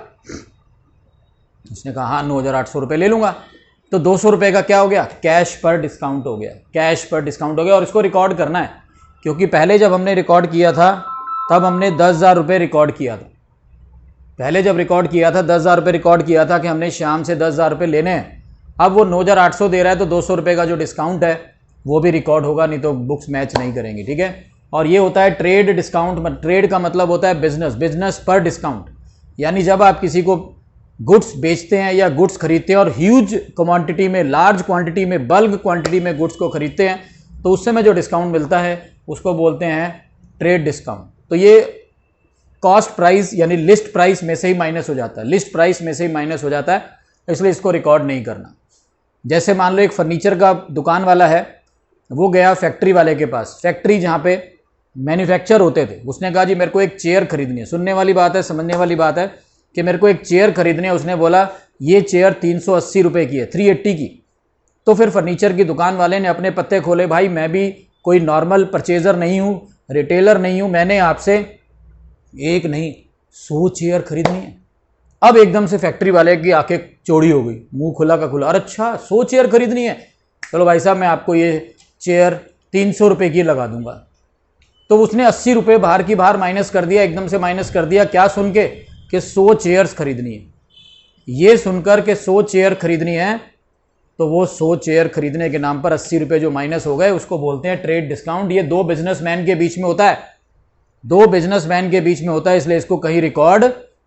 उसने कहा हाँ 9,800 रुपये ले लूँगा। तो 200 रुपये का क्या हो गया, कैश पर डिस्काउंट हो गया, कैश पर डिस्काउंट हो गया। और इसको रिकॉर्ड करना है क्योंकि पहले जब हमने रिकॉर्ड किया था तब हमने 10,000 रुपये रिकॉर्ड किया था। पहले जब रिकॉर्ड किया था 10,000 रुपये रिकॉर्ड किया था कि हमने श्याम से 10,000 रुपये लेने हैं। अब वो 9,800 दे रहा है तो 200 रुपये का जो डिस्काउंट है वो भी रिकॉर्ड होगा, नहीं तो बुक्स मैच नहीं करेंगी। ठीक है। और ये होता है ट्रेड डिस्काउंट। ट्रेड का मतलब होता है बिजनेस पर डिस्काउंट। यानी जब आप किसी को गुड्स बेचते हैं या गुड्स खरीदते हैं और ह्यूज क्वांटिटी में, लार्ज क्वांटिटी में, बल्क क्वांटिटी में गुड्स को खरीदते हैं तो उस समय जो डिस्काउंट मिलता है उसको बोलते हैं ट्रेड डिस्काउंट। तो ये कॉस्ट प्राइस यानी लिस्ट प्राइस में से ही माइनस हो जाता है, लिस्ट प्राइस में से ही माइनस हो जाता है, इसलिए इसको रिकॉर्ड नहीं करना। जैसे मान लो एक फर्नीचर का दुकान वाला है, वो गया फैक्ट्री वाले के पास, फैक्ट्री जहाँ पे मैन्युफैक्चर होते थे। उसने कहा जी मेरे को एक चेयर खरीदनी है। सुनने वाली बात है, समझने वाली बात है कि मेरे को एक चेयर खरीदनी है। उसने बोला ये चेयर 380 रुपये की है, 380 की। तो फिर फर्नीचर की दुकान वाले ने अपने पत्ते खोले, भाई मैं भी कोई नॉर्मल परचेजर नहीं हूँ, रिटेलर नहीं हूँ, मैंने आपसे 1 नहीं 100 चेयर खरीदनी है। अब एकदम से फैक्ट्री वाले की आंखें चौड़ी हो गई, मुंह खुला का खुला, अरे अच्छा 100 चेयर खरीदनी है, चलो भाई साहब मैं आपको ये चेयर 300 रुपये की लगा दूंगा। तो उसने 80 रुपये बाहर की बाहर माइनस कर दिया, एकदम से माइनस कर दिया। क्या सुन के कि 100 चेयर्स खरीदनी है। ये सुनकर के 100 चेयर खरीदनी है तो वो 100 चेयर खरीदने के नाम पर 80 रुपये जो माइनस हो गए उसको बोलते हैं ट्रेड डिस्काउंट। ये 2 बिजनेसमैन के बीच में होता है, 2 बिजनेसमैन के बीच में होता है, इसलिए इसको कहीं रिकॉर्ड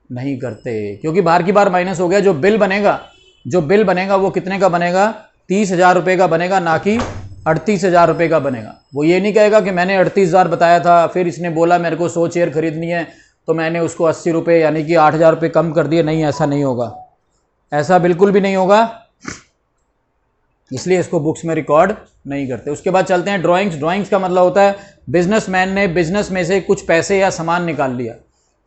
नहीं करते क्योंकि बार की बार माइनस हो गया। जो बिल बनेगा वो कितने का बनेगा, 30,000 रुपये का बनेगा, ना कि 38,000 रुपये का बनेगा। वो ये नहीं कहेगा कि मैंने 38,000 बताया था, फिर इसने बोला मेरे को 100 चेयर खरीदनी है तो मैंने उसको 80 रुपये यानी कि 8,000 रुपये कम कर दिए। नहीं, ऐसा नहीं होगा, ऐसा बिल्कुल भी नहीं होगा, इसलिए इसको बुक्स में रिकॉर्ड नहीं करते। उसके बाद चलते हैं ड्राइंग्स का मतलब होता है बिजनेसमैन ने बिजनेस में से कुछ पैसे या सामान निकाल लिया।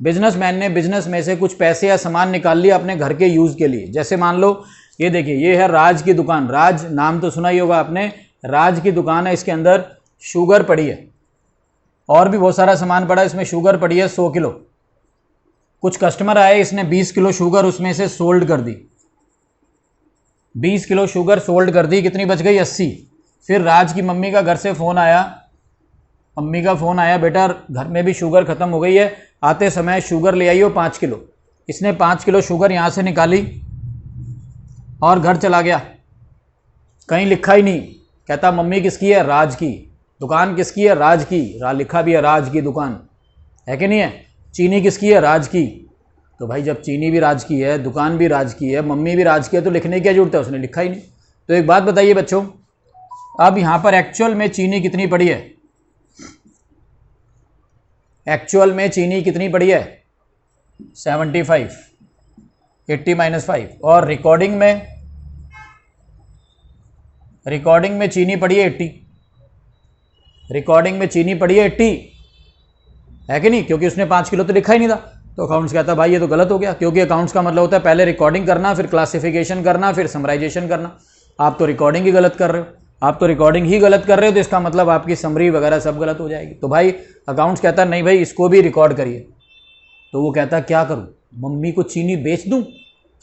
बिजनेसमैन ने बिजनेस में से कुछ पैसे या सामान निकाल लिया अपने घर के यूज़ के लिए। जैसे मान लो ये देखिए, ये है राज की दुकान। राज नाम तो सुना ही होगा आपने, राज की दुकान है, इसके अंदर शुगर पड़ी है, और भी बहुत सारा सामान पड़ा है, इसमें शुगर पड़ी है 100 किलो। कुछ कस्टमर आए, इसने 20 किलो शुगर उसमें से सोल्ड कर दी, 20 किलो शुगर सोल्ड कर दी, कितनी बच गई? 80। फिर राज की मम्मी का घर से फ़ोन आया, मम्मी का फ़ोन आया, बेटा घर में भी शुगर ख़त्म हो गई है, आते समय शुगर ले आई हो 5 किलो। इसने 5 किलो शुगर यहाँ से निकाली और घर चला गया, कहीं लिखा ही नहीं। कहता मम्मी किसकी है? राज की। दुकान किसकी है? राज की। लिखा भी है राज की दुकान, है कि नहीं है? चीनी किसकी है? राज की। तो भाई जब चीनी भी राज की है, दुकान भी राज की है, मम्मी भी राज की है, तो लिखने की क्या जरूरत है? उसने लिखा ही नहीं। तो एक बात बताइए बच्चों, अब यहाँ पर एक्चुअल में चीनी कितनी पड़ी है? एक्चुअल में चीनी कितनी पड़ी है? 75, 80 - 5। और रिकॉर्डिंग में चीनी पड़ी है 80। रिकॉर्डिंग में चीनी पड़ी है 80, है कि नहीं? क्योंकि उसने 5 किलो तो लिखा ही नहीं था। तो अकाउंट्स कहता भाई ये तो गलत हो गया, क्योंकि अकाउंट्स का मतलब होता है पहले रिकॉर्डिंग करना, फिर क्लासिफिकेशन करना, फिर समराइजेशन करना। आप तो रिकॉर्डिंग ही गलत कर रहे हो, तो इसका मतलब आपकी समरी वगैरह सब गलत हो जाएगी। तो भाई अकाउंट्स कहता नहीं भाई इसको भी रिकॉर्ड करिए। तो वो कहता क्या करूँ, मम्मी को चीनी बेच दूँ,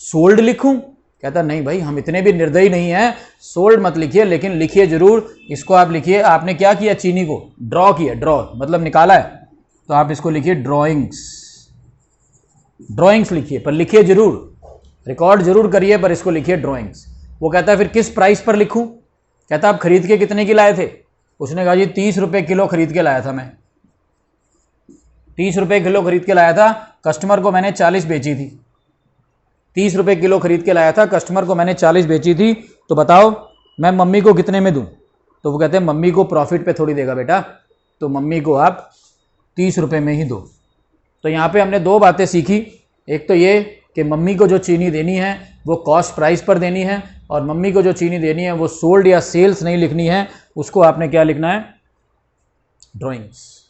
सोल्ड लिखूँ? कहता नहीं भाई हम इतने भी निर्दयी नहीं हैं, सोल्ड मत लिखिए, लेकिन लिखिए जरूर, इसको आप लिखिए। आपने क्या किया? चीनी को ड्रॉ किया, ड्रॉ मतलब निकाला है, तो आप इसको लिखिए ड्रॉइंग्स लिखिए, पर लिखिए जरूर, रिकॉर्ड जरूर करिए, पर इसको लिखिए ड्रॉइंग्स। वो कहता है फिर किस प्राइस पर लिखूं? कहता आप खरीद के कितने की लाए थे? उसने कहा जी 30 रुपये किलो खरीद के लाया था मैं, 30 रुपये किलो खरीद के लाया था, कस्टमर को मैंने 40 बेची थी। 30 रुपये किलो खरीद के लाया था, कस्टमर को मैंने 40 बेची थी, तो बताओ मैं मम्मी को कितने में दूं? तो वो कहते हैं मम्मी को प्रॉफिट पे थोड़ी देगा बेटा, तो मम्मी को आप 30 रुपये में ही दो। तो यहाँ पे हमने दो बातें सीखी, एक तो ये कि मम्मी को जो चीनी देनी है वो कॉस्ट प्राइस पर देनी है, और मम्मी को जो चीनी देनी है वो सोल्ड या सेल्स नहीं लिखनी है, उसको आपने क्या लिखना है? ड्राइंग्स।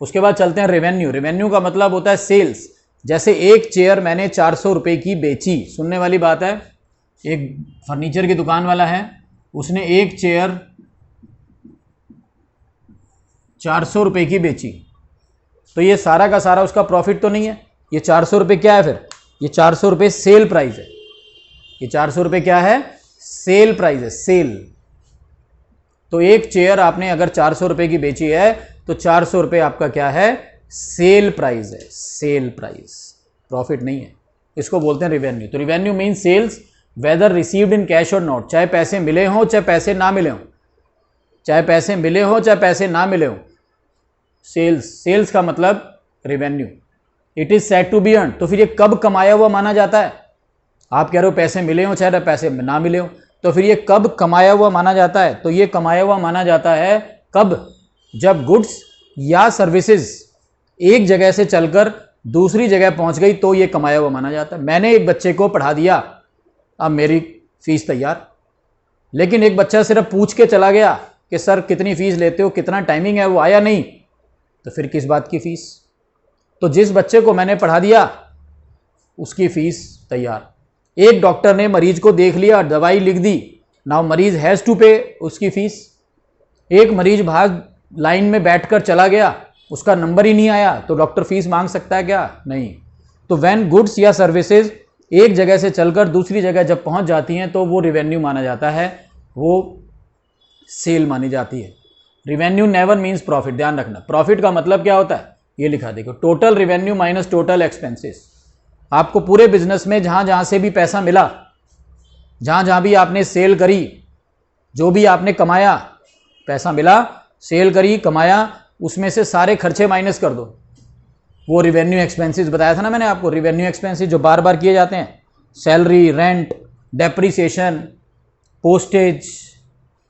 उसके बाद चलते हैं रेवेन्यू। रेवेन्यू का मतलब होता है सेल्स। जैसे एक चेयर मैंने 400 रुपये की बेची, सुनने वाली बात है, एक फर्नीचर की दुकान वाला है, उसने एक चेयर 400 रुपये की बेची, तो ये सारा का सारा उसका प्रॉफिट तो नहीं है। ये 400 रुपये क्या है? फिर ये 400 रुपये सेल प्राइस है। ये 400 रुपये क्या है? सेल प्राइस है, सेल। तो एक चेयर आपने अगर 400 रुपये की बेची है तो 400 रुपये आपका क्या है? सेल प्राइस है, सेल प्राइस, प्रॉफिट नहीं है। इसको बोलते हैं रिवेन्यू। तो revenue mean sales whether received in cash और नॉट, चाहे पैसे मिले हों चाहे पैसे ना मिले हों, चाहे पैसे मिले हों चाहे पैसे ना मिले हों, सेल्स का मतलब revenue. It is said to be earn, तो फिर ये कब कमाया हुआ माना जाता है? आप कह रहे हो पैसे मिले हों चाहे पैसे ना मिले हों, तो फिर ये कब कमाया हुआ माना जाता है? तो ये कमाया हुआ माना जाता है कब? जब गुड्स या सर्विसेज एक जगह से चलकर दूसरी जगह पहुंच गई तो ये कमाया हुआ माना जाता है। मैंने एक बच्चे को पढ़ा दिया, अब मेरी फीस तैयार, लेकिन एक बच्चा सिर्फ पूछ के चला गया कि सर कितनी फीस लेते हो, कितना टाइमिंग है, वो आया नहीं, तो फिर किस बात की फीस? तो जिस बच्चे को मैंने पढ़ा दिया उसकी फीस तैयार। एक डॉक्टर ने मरीज को देख लिया, दवाई लिख दी, नाउ मरीज हैज़ टू पे उसकी फीस। एक मरीज भाग लाइन में बैठकर चला गया, उसका नंबर ही नहीं आया, तो डॉक्टर फीस मांग सकता है क्या? नहीं। तो व्हेन गुड्स या सर्विसेज एक जगह से चलकर दूसरी जगह जब पहुंच जाती हैं तो वो रिवेन्यू माना जाता है, वो सेल मानी जाती है। रिवेन्यू नेवर मीन्स प्रॉफिट, ध्यान रखना। प्रॉफिट का मतलब क्या होता है? ये लिखा देखो, total revenue minus total expenses. आपको पूरे बिजनेस में जहां जहां से भी पैसा मिला, जहां जहां भी आपने सेल करी, जो भी आपने कमाया, पैसा मिला, सेल करी, कमाया, उसमें से सारे खर्चे माइनस कर दो, वो रिवेन्यू एक्सपेंसेस बताया था ना मैंने आपको। रिवेन्यू एक्सपेंसेस जो बार बार किए जाते हैं, salary, rent, depreciation, postage,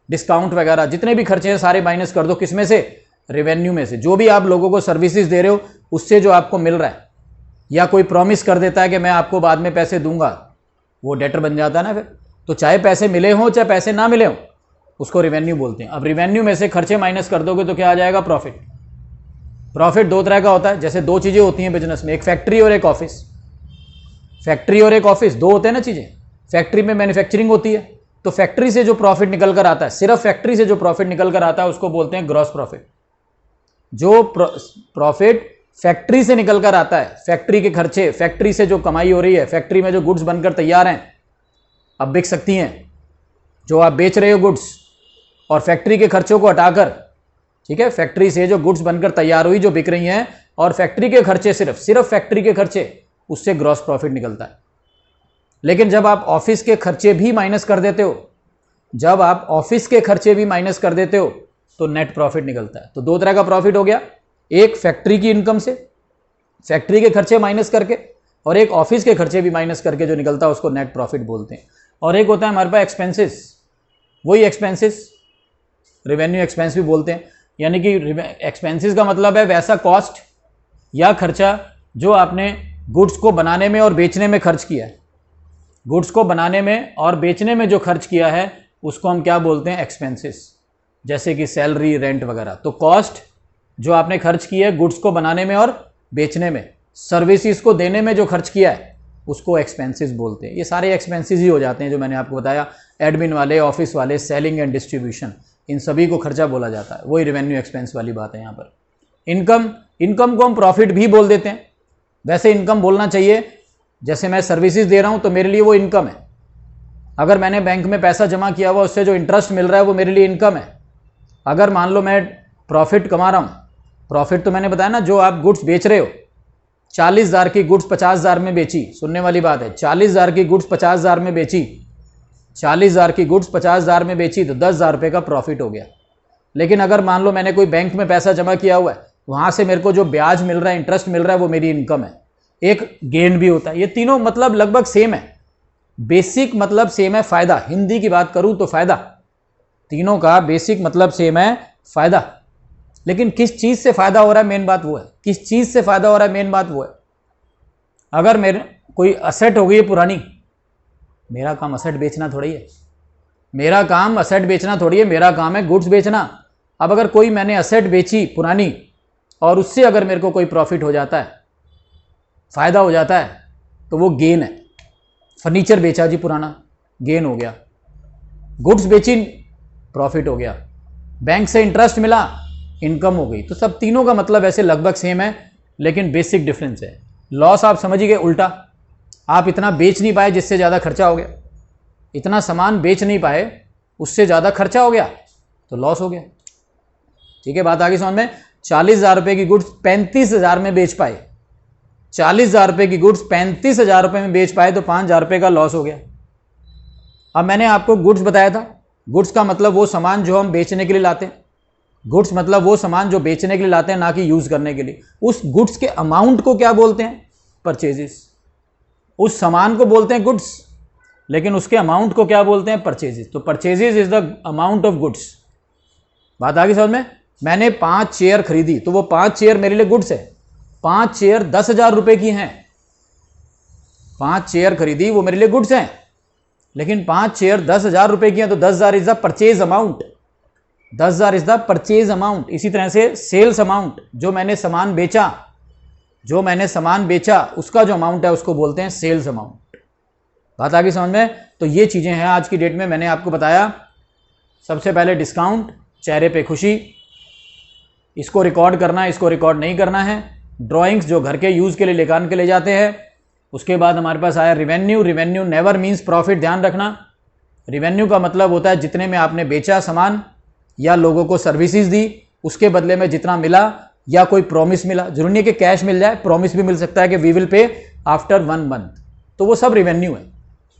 discount वगैरह, जितने भी खर्चे हैं सारे माइनस कर दो, किसमें से? रेवेन्यू में से। जो भी आप लोगों को सर्विसेज दे रहे हो उससे जो आपको मिल रहा है, या कोई प्रॉमिस कर देता है कि मैं आपको बाद में पैसे दूंगा, वो डेटर बन जाता है ना फिर। तो चाहे पैसे मिले हों चाहे पैसे ना मिले हों, उसको रिवेन्यू बोलते हैं। अब रिवेन्यू में से खर्चे माइनस कर दोगे तो क्या आ जाएगा? प्रॉफिट। प्रॉफिट दो तरह का होता है, जैसे दो चीजें होती हैं बिजनेस में, एक फैक्ट्री और एक ऑफिस। फैक्ट्री और एक ऑफिस दो होते हैं ना चीजें। फैक्ट्री में मैन्युफैक्चरिंग होती है, तो फैक्ट्री से जो प्रॉफिट निकल कर आता है, सिर्फ फैक्ट्री से जो प्रॉफिट निकल कर आता है उसको बोलते हैं ग्रॉस प्रॉफिट। जो प्रॉफिट फैक्ट्री से निकल कर आता है, फैक्ट्री के खर्चे, फैक्ट्री से जो कमाई हो रही है, फैक्ट्री में जो गुड्स बनकर तैयार हैं, अब बिक सकती हैं, जो आप बेच रहे हो गुड्स, और फैक्ट्री के खर्चों को हटाकर, ठीक है, फैक्ट्री से जो गुड्स बनकर तैयार हुई जो बिक रही हैं, और फैक्ट्री के खर्चे, सिर्फ फैक्ट्री के खर्चे, उससे ग्रॉस प्रॉफिट निकलता है। लेकिन जब आप ऑफिस के खर्चे भी माइनस कर देते हो, जब आप ऑफिस के खर्चे भी माइनस कर देते हो तो नेट प्रॉफिट निकलता है। तो दो तरह का प्रॉफिट हो गया, एक फैक्ट्री की इनकम से, फैक्ट्री के खर्चे माइनस करके, और एक ऑफिस के खर्चे भी माइनस करके जो निकलता है उसको नेट प्रॉफिट बोलते हैं। और एक होता है हमारे पास एक्सपेंसेस, वही एक्सपेंसेस रेवेन्यू एक्सपेंस भी बोलते हैं। यानी कि एक्सपेंसेस का मतलब है वैसा कॉस्ट या खर्चा जो आपने गुड्स को बनाने में और बेचने में खर्च किया है। गुड्स को बनाने में और बेचने में जो खर्च किया है उसको हम क्या बोलते हैं, एक्सपेंसेस, जैसे कि सैलरी, रेंट वगैरह। तो कॉस्ट जो आपने खर्च की है गुड्स को बनाने में और बेचने में, सर्विसेज को देने में जो खर्च किया है उसको एक्सपेंसेस बोलते हैं। ये सारे एक्सपेंसेस ही हो जाते हैं जो मैंने आपको बताया, एडमिन वाले, ऑफिस वाले, सेलिंग एंड डिस्ट्रीब्यूशन, इन सभी को खर्चा बोला जाता है। वही रेवेन्यू एक्सपेंस वाली बात है यहाँ पर। इनकम को हम प्रॉफिट भी बोल देते हैं। वैसे इनकम बोलना चाहिए, जैसे मैं सर्विसेज दे रहा हूँ तो मेरे लिए वो इनकम है। अगर मैंने बैंक में पैसा जमा किया हुआ, उससे जो इंटरेस्ट मिल रहा है वो मेरे लिए इनकम है। अगर मान लो मैं प्रॉफिट कमा रहा हूँ, प्रॉफिट तो मैंने बताया ना, जो आप गुड्स बेच रहे हो, 40,000 की गुड्स 50,000 में बेची, सुनने वाली बात है, 40,000 की गुड्स 50,000 में बेची, 40,000 की गुड्स 50,000 में बेची तो 10,000 रुपये का प्रॉफिट हो गया। लेकिन अगर मान लो मैंने कोई बैंक में पैसा जमा किया हुआ है, वहाँ से मेरे को जो ब्याज मिल रहा है, इंटरेस्ट मिल रहा है, वो मेरी इनकम है। एक गेन भी होता है। ये तीनों मतलब लगभग सेम है, बेसिक मतलब सेम है, फायदा। हिंदी की बात करूँ तो फायदा, तीनों का बेसिक मतलब सेम है, फायदा। लेकिन किस चीज़ से फायदा हो रहा है, मेन बात वो है। किस चीज़ से फायदा हो रहा है, मेन बात वो है। अगर मेरे कोई असेट हो गई है पुरानी, मेरा काम असेट बेचना थोड़ी है, मेरा काम असेट बेचना थोड़ी है, मेरा काम है गुड्स बेचना। अब अगर कोई मैंने असेट बेची पुरानी और उससे अगर मेरे को कोई प्रॉफिट हो जाता है, फायदा हो जाता है, तो वो गेन है। फर्नीचर बेचा जी पुराना, गेन हो गया। गुड्स बेची, प्रॉफिट हो गया। बैंक से इंटरेस्ट मिला, इनकम हो गई। तो सब तीनों का मतलब ऐसे लगभग सेम है, लेकिन बेसिक डिफरेंस है। लॉस आप समझिए उल्टा, आप इतना बेच नहीं पाए जिससे ज़्यादा खर्चा हो गया, इतना सामान बेच नहीं पाए उससे ज़्यादा खर्चा हो गया तो लॉस हो गया। ठीक है, बात आगे समझ में। 40,000 रुपये की गुड्स 35,000 में बेच पाए, 40,000 रुपये की गुड्स 35,000 रुपये में बेच पाए तो 5,000 रुपये का लॉस हो गया। अब मैंने आपको गुड्स बताया था, गुड्स का मतलब वो सामान जो हम बेचने के लिए लाते हैं, गुड्स मतलब वो सामान जो बेचने के लिए लाते हैं, ना कि यूज करने के लिए। उस गुड्स के अमाउंट को क्या बोलते हैं, परचेजेस। उस सामान को बोलते हैं गुड्स, लेकिन उसके अमाउंट को क्या बोलते हैं, परचेजेस। तो purchases is the amount of goods. बात आगे समझ में। मैंने 5 चेयर खरीदी तो वो 5 चेयर मेरे लिए गुड्स है। 5 चेयर 10,000 रुपए की हैं, 5 चेयर खरीदी वो मेरे लिए गुड्स हैं, लेकिन 5 चेयर 10,000 रुपए की हैं तो 10,000 is the purchase amount, 10,000 is the purchase amount. इसी तरह से सेल्स अमाउंट, जो मैंने सामान बेचा, जो मैंने सामान बेचा उसका जो अमाउंट है उसको बोलते हैं सेल्स अमाउंट। बात आगे समझ में। तो ये चीज़ें हैं आज की डेट में मैंने आपको बताया। सबसे पहले डिस्काउंट, चेहरे पे खुशी, इसको रिकॉर्ड करना है, इसको रिकॉर्ड नहीं करना है। ड्राइंग्स जो घर के यूज़ के लिए लेकान के ले जाते हैं। उसके बाद हमारे पास आया revenue. Revenue never means profit, ध्यान रखना। रिवेन्यू का मतलब होता है जितने में आपने बेचा सामान या लोगों को सर्विसेज दी, उसके बदले में जितना मिला, या कोई प्रॉमिस मिला। जरूरी नहीं कि कैश मिल जाए, प्रॉमिस भी मिल सकता है कि we will pay after 1 month, तो वो सब रिवेन्यू है।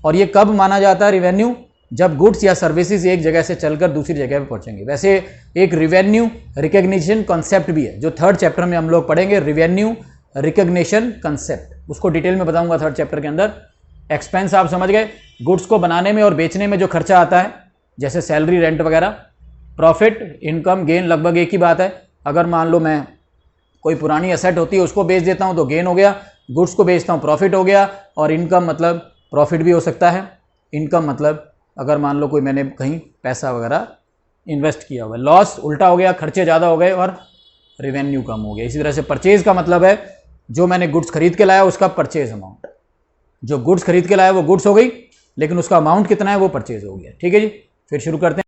और ये कब माना जाता है रिवेन्यू, जब गुड्स या सर्विसेज एक जगह से चलकर दूसरी जगह पर पहुंचेंगे। वैसे एक रिवेन्यू रिकग्निशन कॉन्सेप्ट भी है जो 3rd चैप्टर में हम लोग पढ़ेंगे, रिवेन्यू रिकग्निशन कॉन्सेप्ट। उसको डिटेल में बताऊंगा 3rd चैप्टर के अंदर। एक्सपेंस आप समझ गए, गुड्स को बनाने में और बेचने में जो खर्चा आता है, जैसे सैलरी, रेंट वगैरह। प्रॉफिट, इनकम, गेन लगभग एक ही बात है। अगर मान लो मैं कोई पुरानी एसेट होती है उसको बेच देता हूं तो गेन हो गया, गुड्स को बेचता हूं प्रॉफिट हो गया। और इनकम मतलब प्रॉफिट भी हो सकता है। इनकम मतलब अगर मान लो कोई मैंने कहीं पैसा वगैरह इन्वेस्ट किया हुआ है। लॉस उल्टा हो गया, खर्चे ज़्यादा हो गए और रेवेन्यू कम हो गया। इसी तरह से परचेज का मतलब है जो मैंने गुड्स खरीद के लाया उसका परचेज अमाउंट। जो गुड्स खरीद के लाया वो गुड्स हो गई, लेकिन उसका अमाउंट कितना है वो परचेज हो गया। ठीक है जी, फिर शुरू करते हैं।